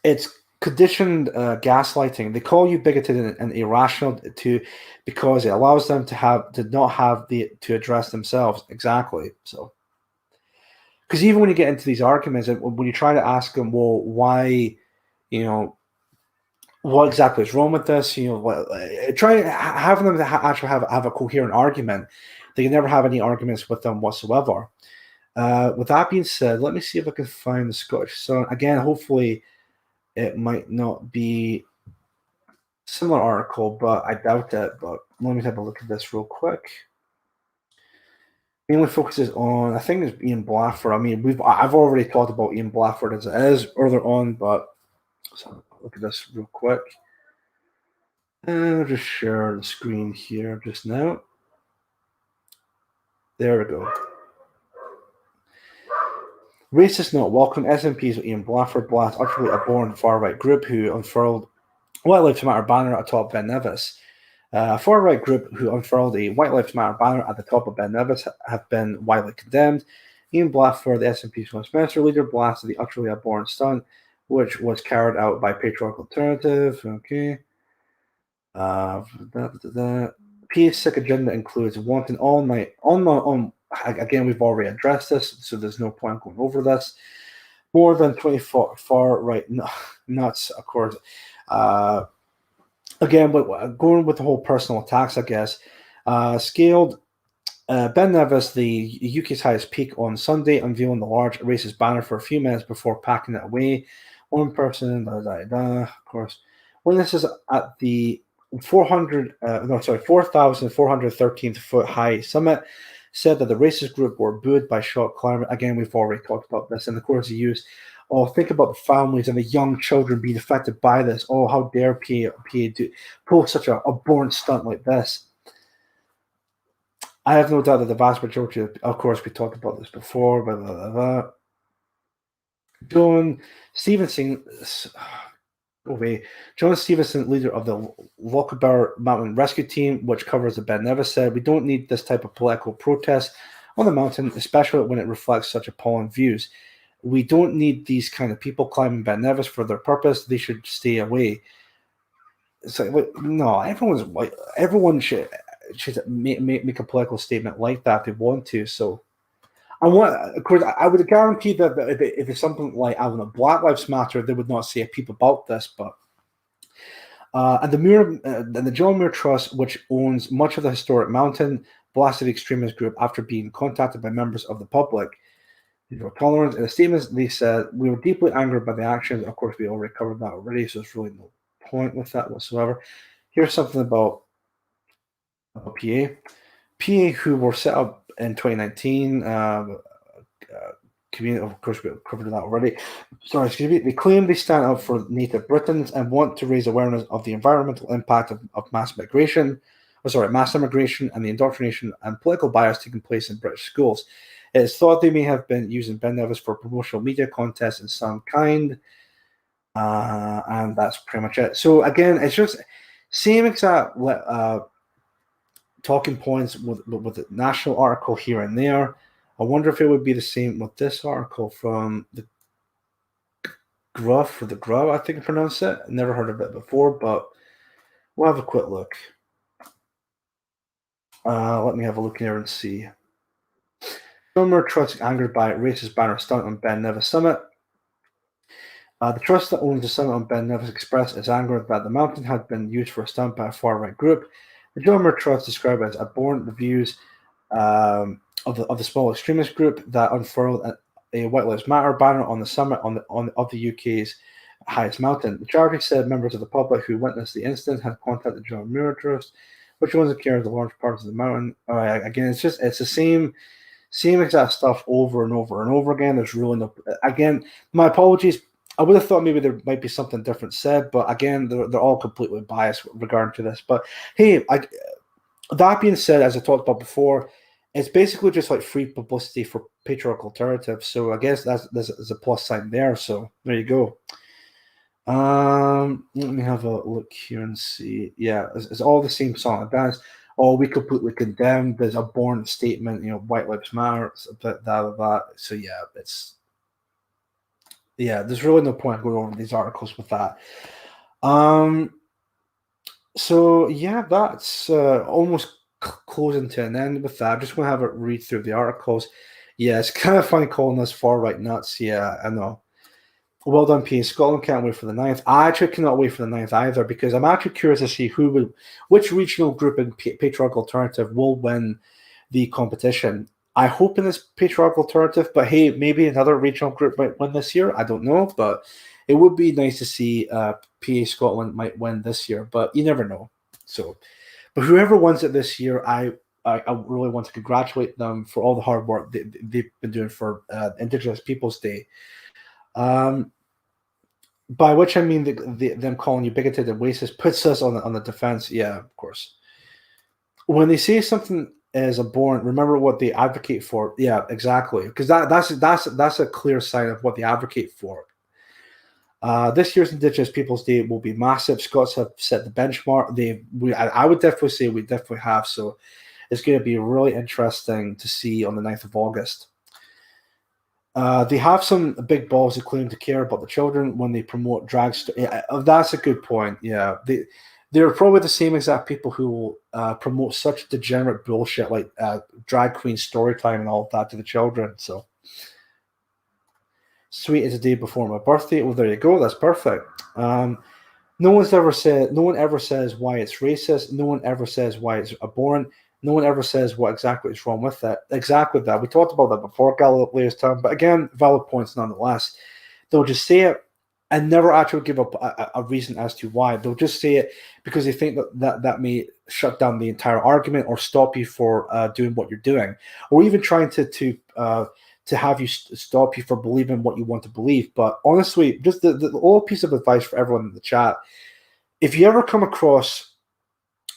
It's conditioned gaslighting. They call you bigoted and irrational because it allows them to not have to address themselves. Exactly. So, because even when you get into these arguments, and when you try to ask them, well, why, what exactly is wrong with this? Try having them to actually have a coherent argument. They can never have any arguments with them whatsoever. With that being said, let me see if I can find the Scottish Sun again. Hopefully, it might not be a similar article, but I doubt it. But let me have a look at this real quick. Mainly focuses on, I think it's Ian Blackford. I mean, I've already talked about Ian Blackford as it is earlier on, but so look at this real quick. And I'll just share the screen here just now. There we go. Racist not welcome. SNP's Ian Blackford blast utterly abhorrent far-right group who unfurled White Lives Matter banner atop Ben Nevis. A far-right group who unfurled a White Lives Matter banner at the top of Ben Nevis have been widely condemned. Ian Blackford, the SNP's Westminster leader, blasted the utterly abhorrent stunt, which was carried out by Patriarchal Alternative. Okay. PA's sick agenda includes wanting all night again, we've already addressed this, so there's no point going over this. More than 24 far-right nuts, of course. Again, but going with the whole personal attacks, I guess. Scaled Ben Nevis, the UK's highest peak, on Sunday, unveiling the large racist banner for a few minutes before packing it away. One person, of course. When this is at the 4,413th foot high summit, said that the racist group were booed by short climate. Again, we've already talked about this, and of course, he used, oh, think about the families and the young children being affected by this. Oh, how dare PA pull such a abhorrent stunt like this. I have no doubt that the vast majority of course, we talked about this before, blah, blah, blah, blah. John Stevenson, leader of the Lochaber Mountain Rescue Team, which covers the Ben Nevis, said, "We don't need this type of political protest on the mountain, especially when it reflects such appalling views. We don't need these kind of people climbing Ben Nevis for their purpose. They should stay away." It's like, no, everyone should make a political statement like that if they want to. So, of course, I would guarantee that if it's something like, I don't know, Black Lives Matter, they would not say a peep about this. But and the John Muir Trust, which owns much of the historic mountain, blasted the extremist group after being contacted by members of the public. They were tolerant. In a statement, they said, "We were deeply angered by the actions." Of course, we already covered that already, so there's really no point with that whatsoever. Here's something about PA. PA, who were set up in 2019, community, of course, we covered that already. Sorry, excuse me. They claim they stand up for native Britons and want to raise awareness of the environmental impact of mass immigration and the indoctrination and political bias taking place in British schools. It is thought they may have been using Ben Nevis for promotional media contests in some kind. And that's pretty much it. So again, it's just same exact talking points with the national article here and there. I wonder if it would be the same with this article from the Gruff, or the Grub, I think I pronounce it. Never heard of it before, but we'll have a quick look. Let me have a look here and see. Summer Trust angered by racist banner stunt on Ben Nevis summit. The trust that owns the summit on Ben Nevis expressed its anger that the mountain had been used for a stunt by a far-right group. The John Muir Trust described it as abhorrent. The views of the small extremist group that unfurled a White Lives Matter banner on the summit of the UK's highest mountain. The charity said members of the public who witnessed the incident had contacted the John Muir Trust, which owns and carries the large parts of the mountain. Again, it's the same exact stuff over and over and over again. There's really no. Again, my apologies. I would have thought maybe there might be something different said, but again, they're all completely biased regarding to this. But hey, that being said, as I talked about before, it's basically just like free publicity for patriarchal alternatives. So I guess there's a plus sign there. So there you go. Let me have a look here and see. Yeah, it's all the same song and dance. Oh, we completely condemned. There's a born statement, White Lives Matter, that. So there's really no point going over these articles with that. So yeah, that's almost closing to an end with that. I'm just going to have a read through the articles. Yeah, it's kind of funny calling us far-right nuts. Yeah, I know. Well done, PA. Scotland can't wait for the 9th. I actually cannot wait for the 9th either, because I'm actually curious to see which regional group in patriarchal alternative will win the competition. I hope in this patriarchal alternative, but hey, maybe another regional group might win this year. I don't know, but it would be nice to see PA Scotland might win this year, but you never know. So, but whoever wins it this year, I really want to congratulate them for all the hard work they've been doing for Indigenous Peoples Day. By which I mean them calling you bigoted and racist puts us on the defense. Yeah, of course. When they say something is abhorrent, remember what they advocate for. Yeah, exactly. Because that's a clear sign of what they advocate for. This year's Indigenous Peoples Day will be massive. Scots have set the benchmark. I would definitely say we definitely have. So it's going to be really interesting to see on the 9th of August. They have some big balls who claim to care about the children when they promote drag. That's a good point. Yeah, they're probably the same exact people who will promote such degenerate bullshit like drag queen story time and all of that to the children. So sweet is the day before my birthday. Well, there you go. That's perfect. No one ever says why it's racist. No one ever says why it's abhorrent. No one ever says what exactly is wrong with that. Exactly that. We talked about that before, Galileo's time, but again, valid points nonetheless. They'll just say it and never actually give up a reason as to why. They'll just say it because they think that may shut down the entire argument or stop you for doing what you're doing, or even trying to have you stop you for believing what you want to believe. But honestly, just the little piece of advice for everyone in the chat: if you ever come across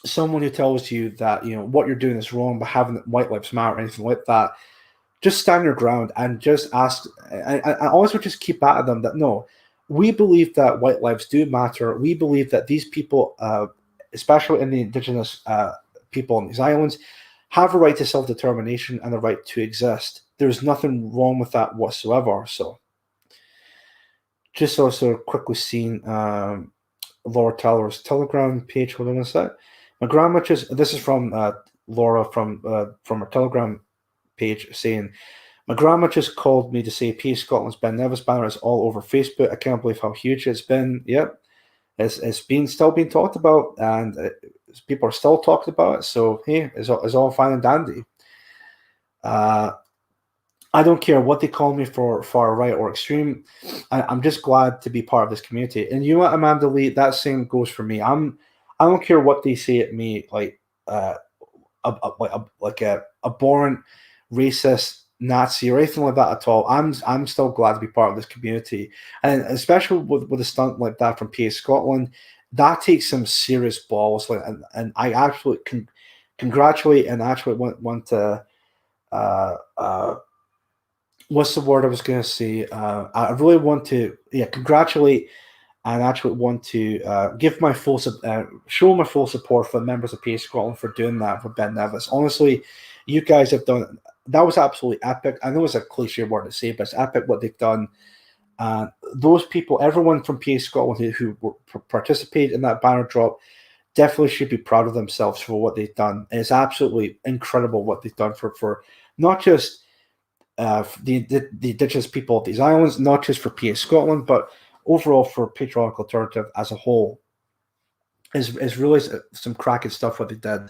someone who tells you that what you're doing is wrong by having white lives matter or anything like that, just stand your ground and just ask. I always would just keep at them that no, we believe that white lives do matter. We believe that these people, especially in the indigenous people on these islands, have a right to self-determination and the right to exist. There's nothing wrong with that whatsoever. So, just also quickly seen Laura Taylor's Telegram page. Hold on a sec. My grandma this is from Laura from her Telegram page saying, my grandma just called me to say Peace Scotland's Ben Nevis banner is all over Facebook. I can't believe how huge it's been. Yep. It's still being talked about, and people are still talking about it. So hey, it's all fine and dandy. I don't care what they call me for far right or extreme. I'm just glad to be part of this community. And you know what, Amanda Lee, that same goes for me. I don't care what they say at me, like a abhorrent, racist, Nazi or anything like that at all. I'm still glad to be part of this community, and especially with a stunt like that from PA Scotland, that takes some serious balls. Like, and I actually congratulate and actually want to what's the word I was going to say? I really want to congratulate and actually want to give my show my full support for the members of PA Scotland for doing that for Ben Nevis. Honestly, you guys have done. That was absolutely epic. I know it's a cliche word to say, but it's epic what they've done. Those people, everyone from PA Scotland who participated in that banner drop, definitely should be proud of themselves for what they've done. It's absolutely incredible what they've done for not just the indigenous people of these islands, not just for PA Scotland, but overall for Patriotic Alternative as a whole. Is really some cracking stuff what they did.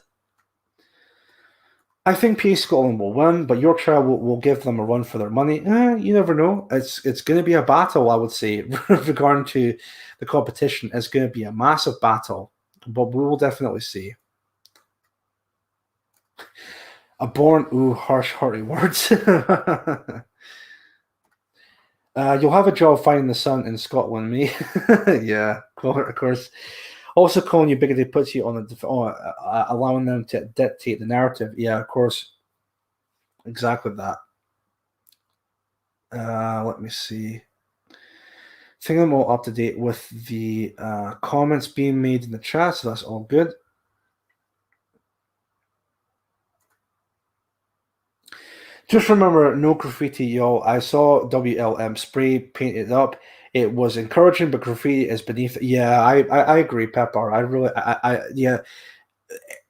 I think PA Scotland will win, but Yorkshire will give them a run for their money. You never know. It's going to be a battle, I would say, regarding to the competition. It's going to be a massive battle, but we will definitely see. Harsh, hearty words. You'll have a job finding the sun in Scotland, me. Yeah, of course. Also, calling you bigoted puts you on allowing them to dictate the narrative. Yeah, of course. Exactly that. Let me see. I think I'm all up to date with the comments being made in the chat, so that's all good. Just remember, no graffiti, y'all. I saw WLM spray painted up. It was encouraging, but graffiti is beneath it. Yeah, I agree, Pepper. Yeah.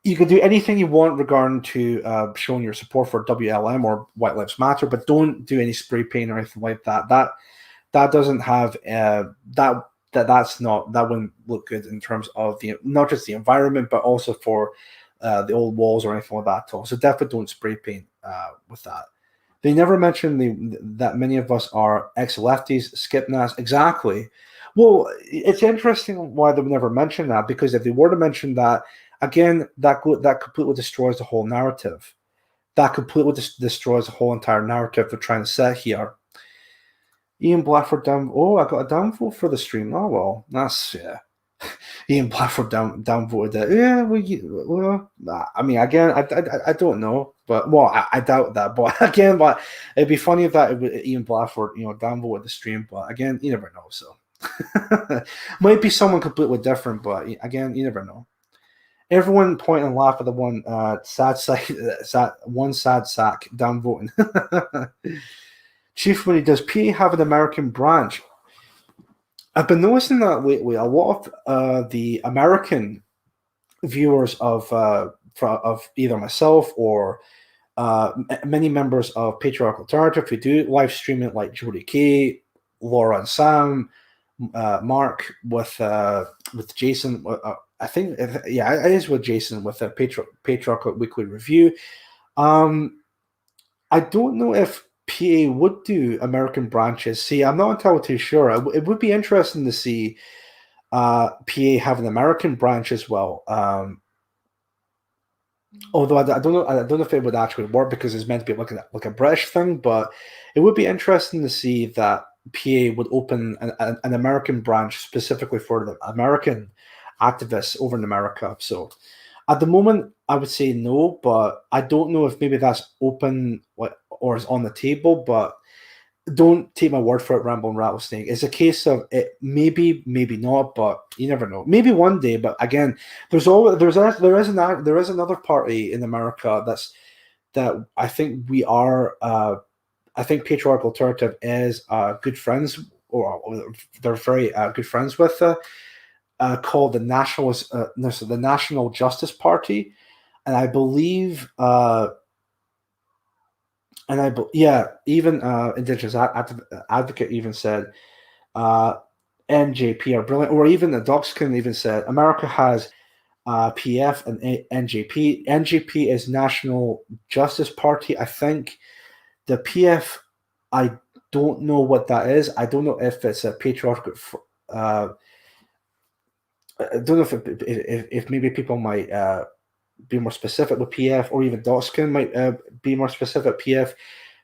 You can do anything you want regarding to showing your support for WLM or White Lives Matter, but don't do any spray paint or anything like that. That doesn't have that wouldn't look good in terms of not just the environment, but also for the old walls or anything like that at all. So definitely don't spray paint with that. They never mentioned that many of us are ex-lefties, skip NAS. Exactly. Well, it's interesting why they would never mention that, because if they were to mention that, again, that completely destroys the whole narrative. That completely destroys the whole entire narrative they're trying to set here. Ian Blackford down. Oh, I got a downvote for the stream. Oh well, that's Ian Blackford downvoted it. Yeah, well, I mean, again, I don't know, but I doubt that. But again, it'd be funny if Ian Blackford, downvoted the stream. But again, you never know. So might be someone completely different. But again, you never know. Everyone point and laugh at the one sad sack downvoting. Chief, when he does PA have an American branch? I've been noticing that lately. A lot of the American viewers of either myself or many members of Patriotic Alternative who do live streaming, like Jody K, Laura and Sam, Mark with Jason, I think, yeah, it is with Jason with a Patriarchal Weekly Review. I don't know if PA would do American branches. See, I'm not entirely too sure. It would be interesting to see PA have an American branch as well. Although I don't know if it would actually work because it's meant to be like a British thing, but it would be interesting to see that PA would open an American branch specifically for the American activists over in America. So at the moment, I would say no, but I don't know if maybe that's open or is on the table. But don't take my word for it, Ramble and Rattlesnake. It's a case of it maybe, maybe not, but you never know. Maybe one day, but again, there is another party in America that I think we are. I think Patriarchal Alternative is good friends, or they're very good friends with, called the the National Justice Party, and I believe. Even Indigenous Advocate even said NJP are brilliant, or even the Doxkin even said America has PF and NJP. NJP is National Justice Party. I think the PF, I don't know what that is. I don't know if it's a patriarchal. I don't know if maybe people might be more specific with PF, or even Dotskin might be more specific. PF,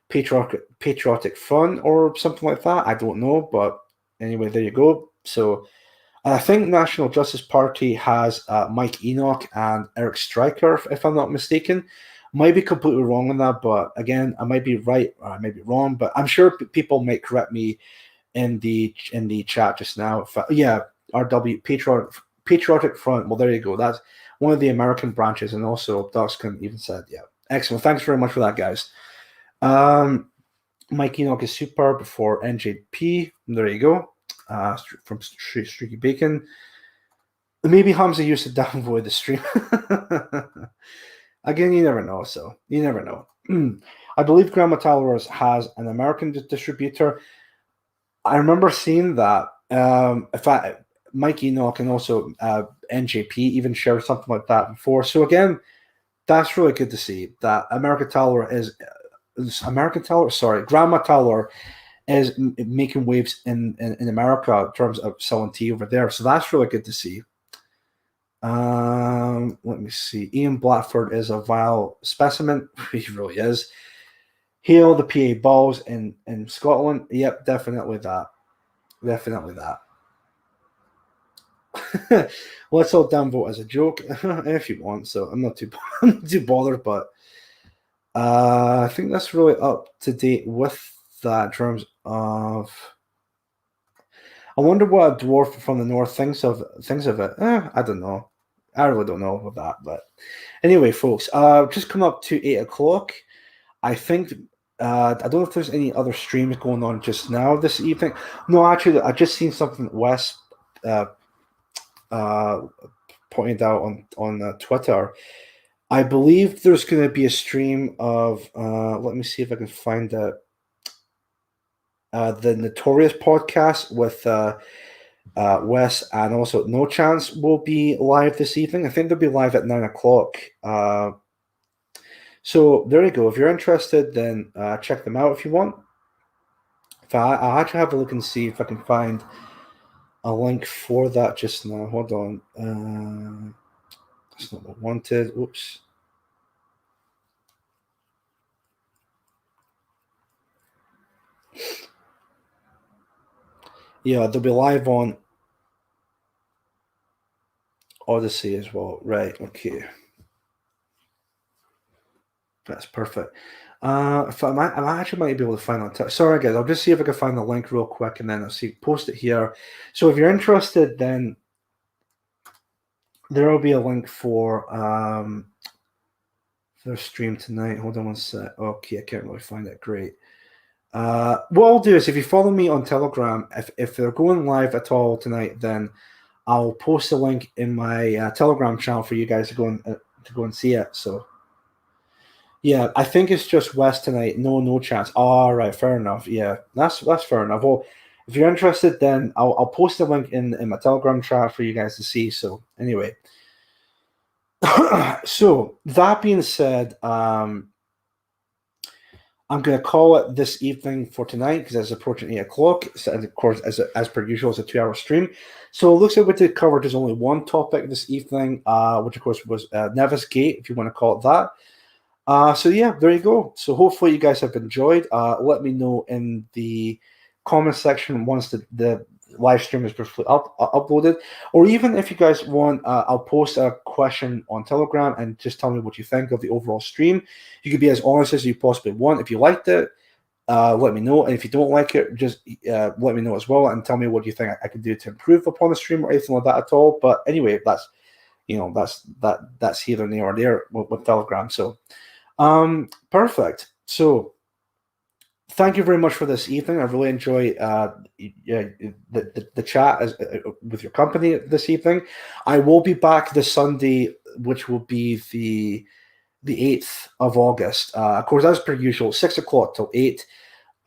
Patriotic Front, or something like that. I don't know, but anyway, there you go. So I think National Justice Party has Mike Enoch and Eric Stryker, if I'm not mistaken. Might be completely wrong on that, but again, I might be right or I might be wrong. But I'm sure people might correct me in the chat just now. RW Patriotic Front. Well, there you go. That's one of the American branches, and also Doxkin even said, yeah, excellent. Thanks very much for that, guys. Mike Enoch is superb for NJP. There you go. From Streaky Bacon. Maybe Hamza used to downvote the stream. Again, you never know. So you never know. I believe Grandma Towers has an American distributor. I remember seeing that. In fact, Mike Enoch and also NJP even shared something like that before. So again, that's really good to see that Grandma Towler is making waves in America in terms of selling tea over there. So that's really good to see. Let me see. Ian Blackford is a vile specimen. He really is. Hail the PA balls in Scotland. Yep, definitely that. Definitely that. Let's all downvote as a joke if you want. So I'm not too bothered, but I think that's really up to date with that in terms of. I wonder what a dwarf from the north thinks of it. I don't know. I really don't know about that. But anyway, folks, just come up to 8 o'clock. I think I don't know if there's any other streams going on just now this evening. No, actually, I just seen something Wes pointed out on Twitter. I believe there's going to be a stream of. Let me see if I can find it. The Notorious podcast with Wes and also No Chance will be live this evening. I think they'll be live at 9 o'clock. So there you go. If you're interested, then check them out if you want. I'll actually have a look and see if I can find a link for that just now. Hold on. That's not what I wanted. Oops. Yeah, they'll be live on Odyssey as well. Right, okay. That's perfect. If I actually might be able to find that. Sorry, guys. I'll just see if I can find the link real quick, and then I'll post it here. So if you're interested, then there will be a link for their stream tonight. Hold on one sec. Okay, I can't really find it. Great. What I'll do is, if you follow me on Telegram, if they're going live at all tonight, then I'll post a link in my Telegram channel for you guys to go and see it. So. Yeah, I think it's just West tonight. No chance. All right, fair enough. Yeah, that's fair enough. Well, If you're interested, then I'll post a link in my Telegram chat for you guys to see. So anyway, so that being said, I'm going to call it this evening for tonight because it's approaching 8 o'clock. So, and of course, as per usual, it's a 2-hour stream. So it looks like we did cover just only one topic this evening, which of course was NevisGate, if you want to call it that. So yeah, there you go. So hopefully you guys have enjoyed. Let me know in the comment section once the live stream is briefly uploaded, or even if you guys want, I'll post a question on Telegram and just tell me what you think of the overall stream. You can be as honest as you possibly want. If you liked it, let me know, and if you don't like it, just let me know as well and tell me what you think I can do to improve upon the stream or anything like that at all. But anyway, that's here and there or there with Telegram. So perfect. So thank you very much for this evening. I really enjoy the chat with your company this evening. I will be back this Sunday, which will be the 8th of August. Of course, as per usual, 6 o'clock till 8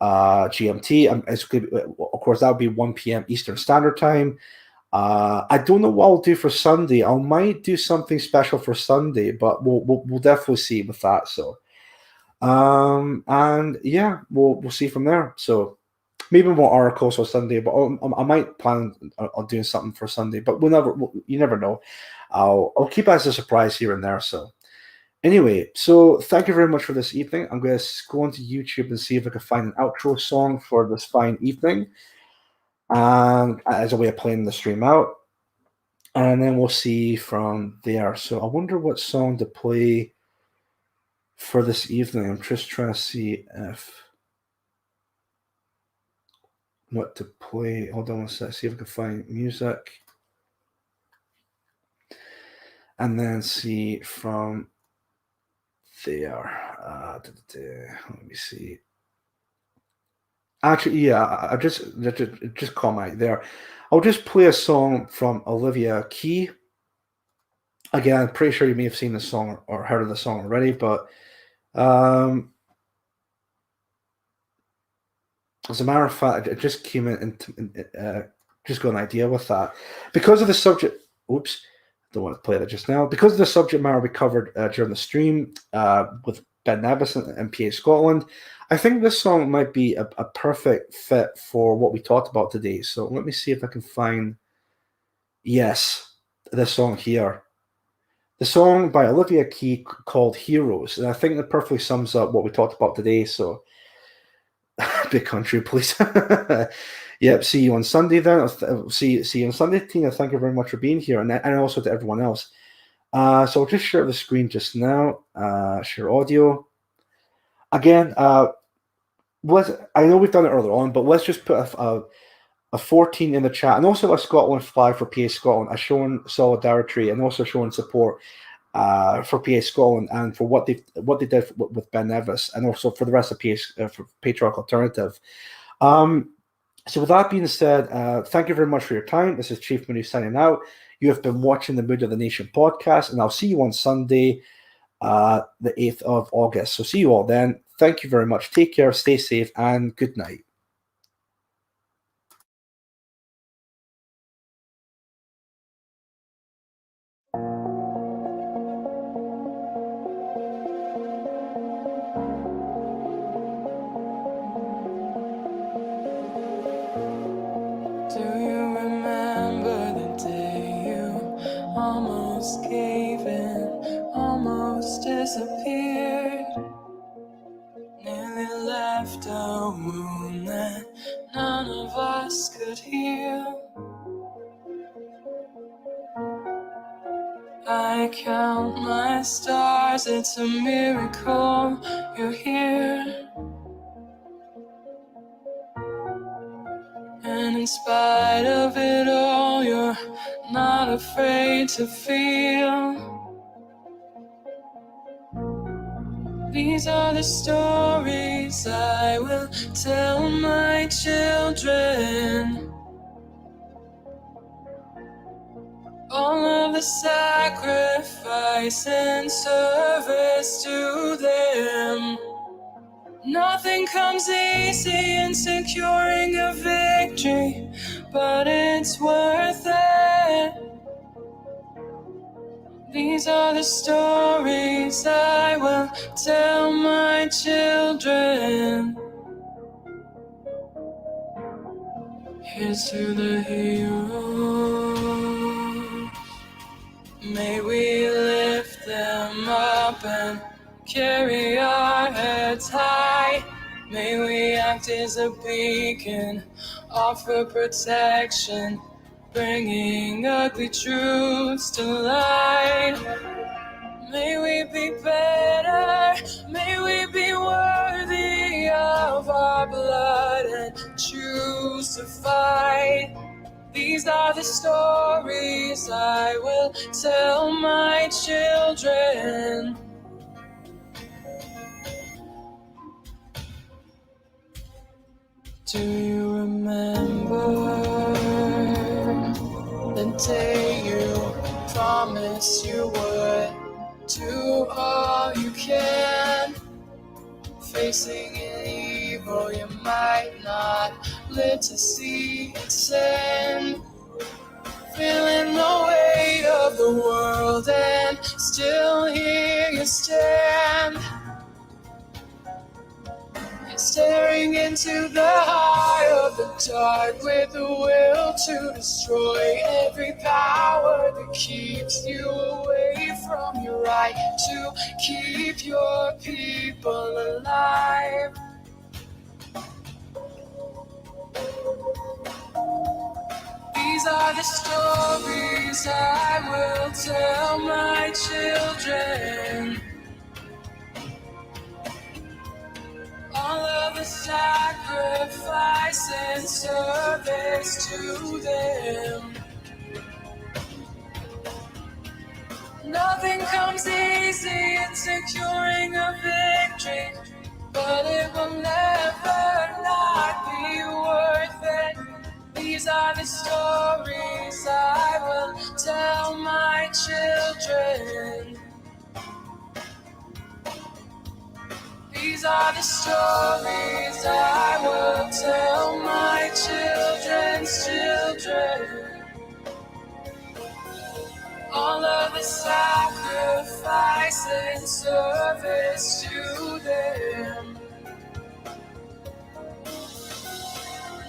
GMT. Of course, that would be 1 p.m. Eastern Standard Time. I don't know what I'll do for Sunday. I might do something special for Sunday, but we'll definitely see with that. So. And yeah, we'll see from there. So maybe more articles on Sunday, but I might plan on doing something for Sunday, but you never know. I'll keep it as a surprise here and there. So anyway, so thank you very much for this evening. I'm going to go onto YouTube and see if I can find an outro song for this fine evening, and as a way of playing the stream out, and then we'll see from there. So I wonder what song to play for this evening. I'm just trying to see what to play. Hold on a sec, see if I can find music. And then see from there. Let me see. Actually, yeah, I just comment there. I'll just play a song from Olivia Key. Again, I'm pretty sure you may have seen the song or heard of the song already, but as a matter of fact, it just came in and just got an idea with that. Because of the subject, oops, don't want to play that just now. Because of the subject matter we covered during the stream with Ben Nevis and PA Scotland, I think this song might be a perfect fit for what we talked about today. So let me see if I can find, yes, this song here. The song by Olivia Key called Heroes. And I think that perfectly sums up what we talked about today. So, big country, please. Yep, see you on Sunday then. See you on Sunday, Tina. Thank you very much for being here. And also to everyone else. So I'll just share the screen just now. Share audio. Again, I know we've done it earlier on, but let's just put a 14 in the chat, and also a Scotland flag for PA Scotland, as showing solidarity and also showing support for PA Scotland and for what they did with Ben Nevis, and also for the rest of PA for Patriarch Alternative. So with that being said, thank you very much for your time. This is Chief Mooney signing out. You have been watching the Mood of the Nation podcast, and I'll see you on Sunday, the 8th of August. So see you all then. Thank you very much. Take care, stay safe, and good night. Do you remember the day you almost gave in, almost disappeared? Nearly left a wound that none of us could heal. I count my stars, it's a miracle you're here. And in spite of it all, you're not afraid to feel. These are the stories I will tell my children. All of the sacrifice and service to them. Nothing comes easy in securing a victory. victory, but it's worth it. These are the stories I will tell my children. Here's to the heroes. May we lift them up and carry our heads high. May we act as a beacon, offer protection, bringing ugly truths to light. May we be better, may we be worthy of our blood and choose to fight. These are the stories I will tell my children. Do you remember the day you promised you would do all you can? Facing evil you might not live to see its end. Feeling the weight of the world and still here you stand. Staring into the eye of the dark with the will to destroy every power that keeps you away from your right to keep your people alive. These are the stories I will tell my children. All of the sacrifice and service to them. Nothing comes easy in securing a victory, but it will never not be worth it. These are the stories I will tell my children. These are the stories I will tell my children's children. All of the sacrifice and service to them.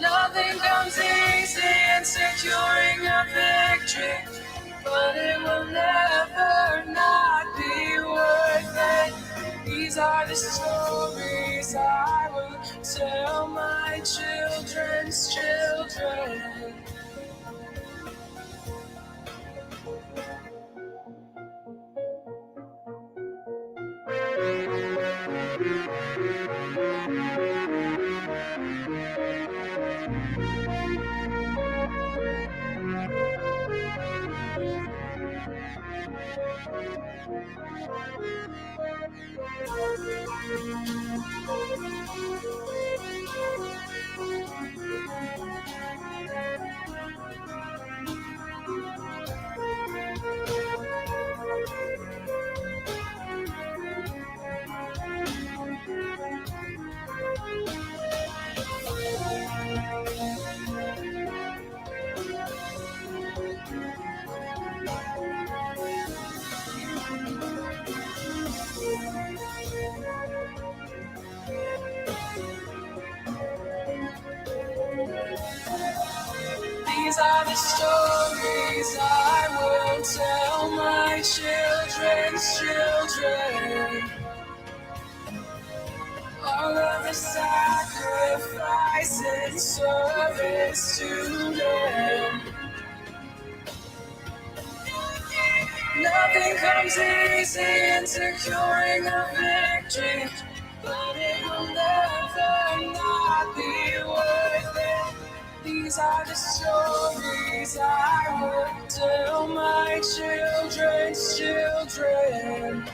Nothing comes easy in securing a victory, but it will never not be worth it. These are the stories I will tell my children's children. These are the stories I will tell my children's children. All of the sacrifice and service to them. Nothing comes easy in securing a victory, but it will never not be worth it. These are the stories I will tell my children's children.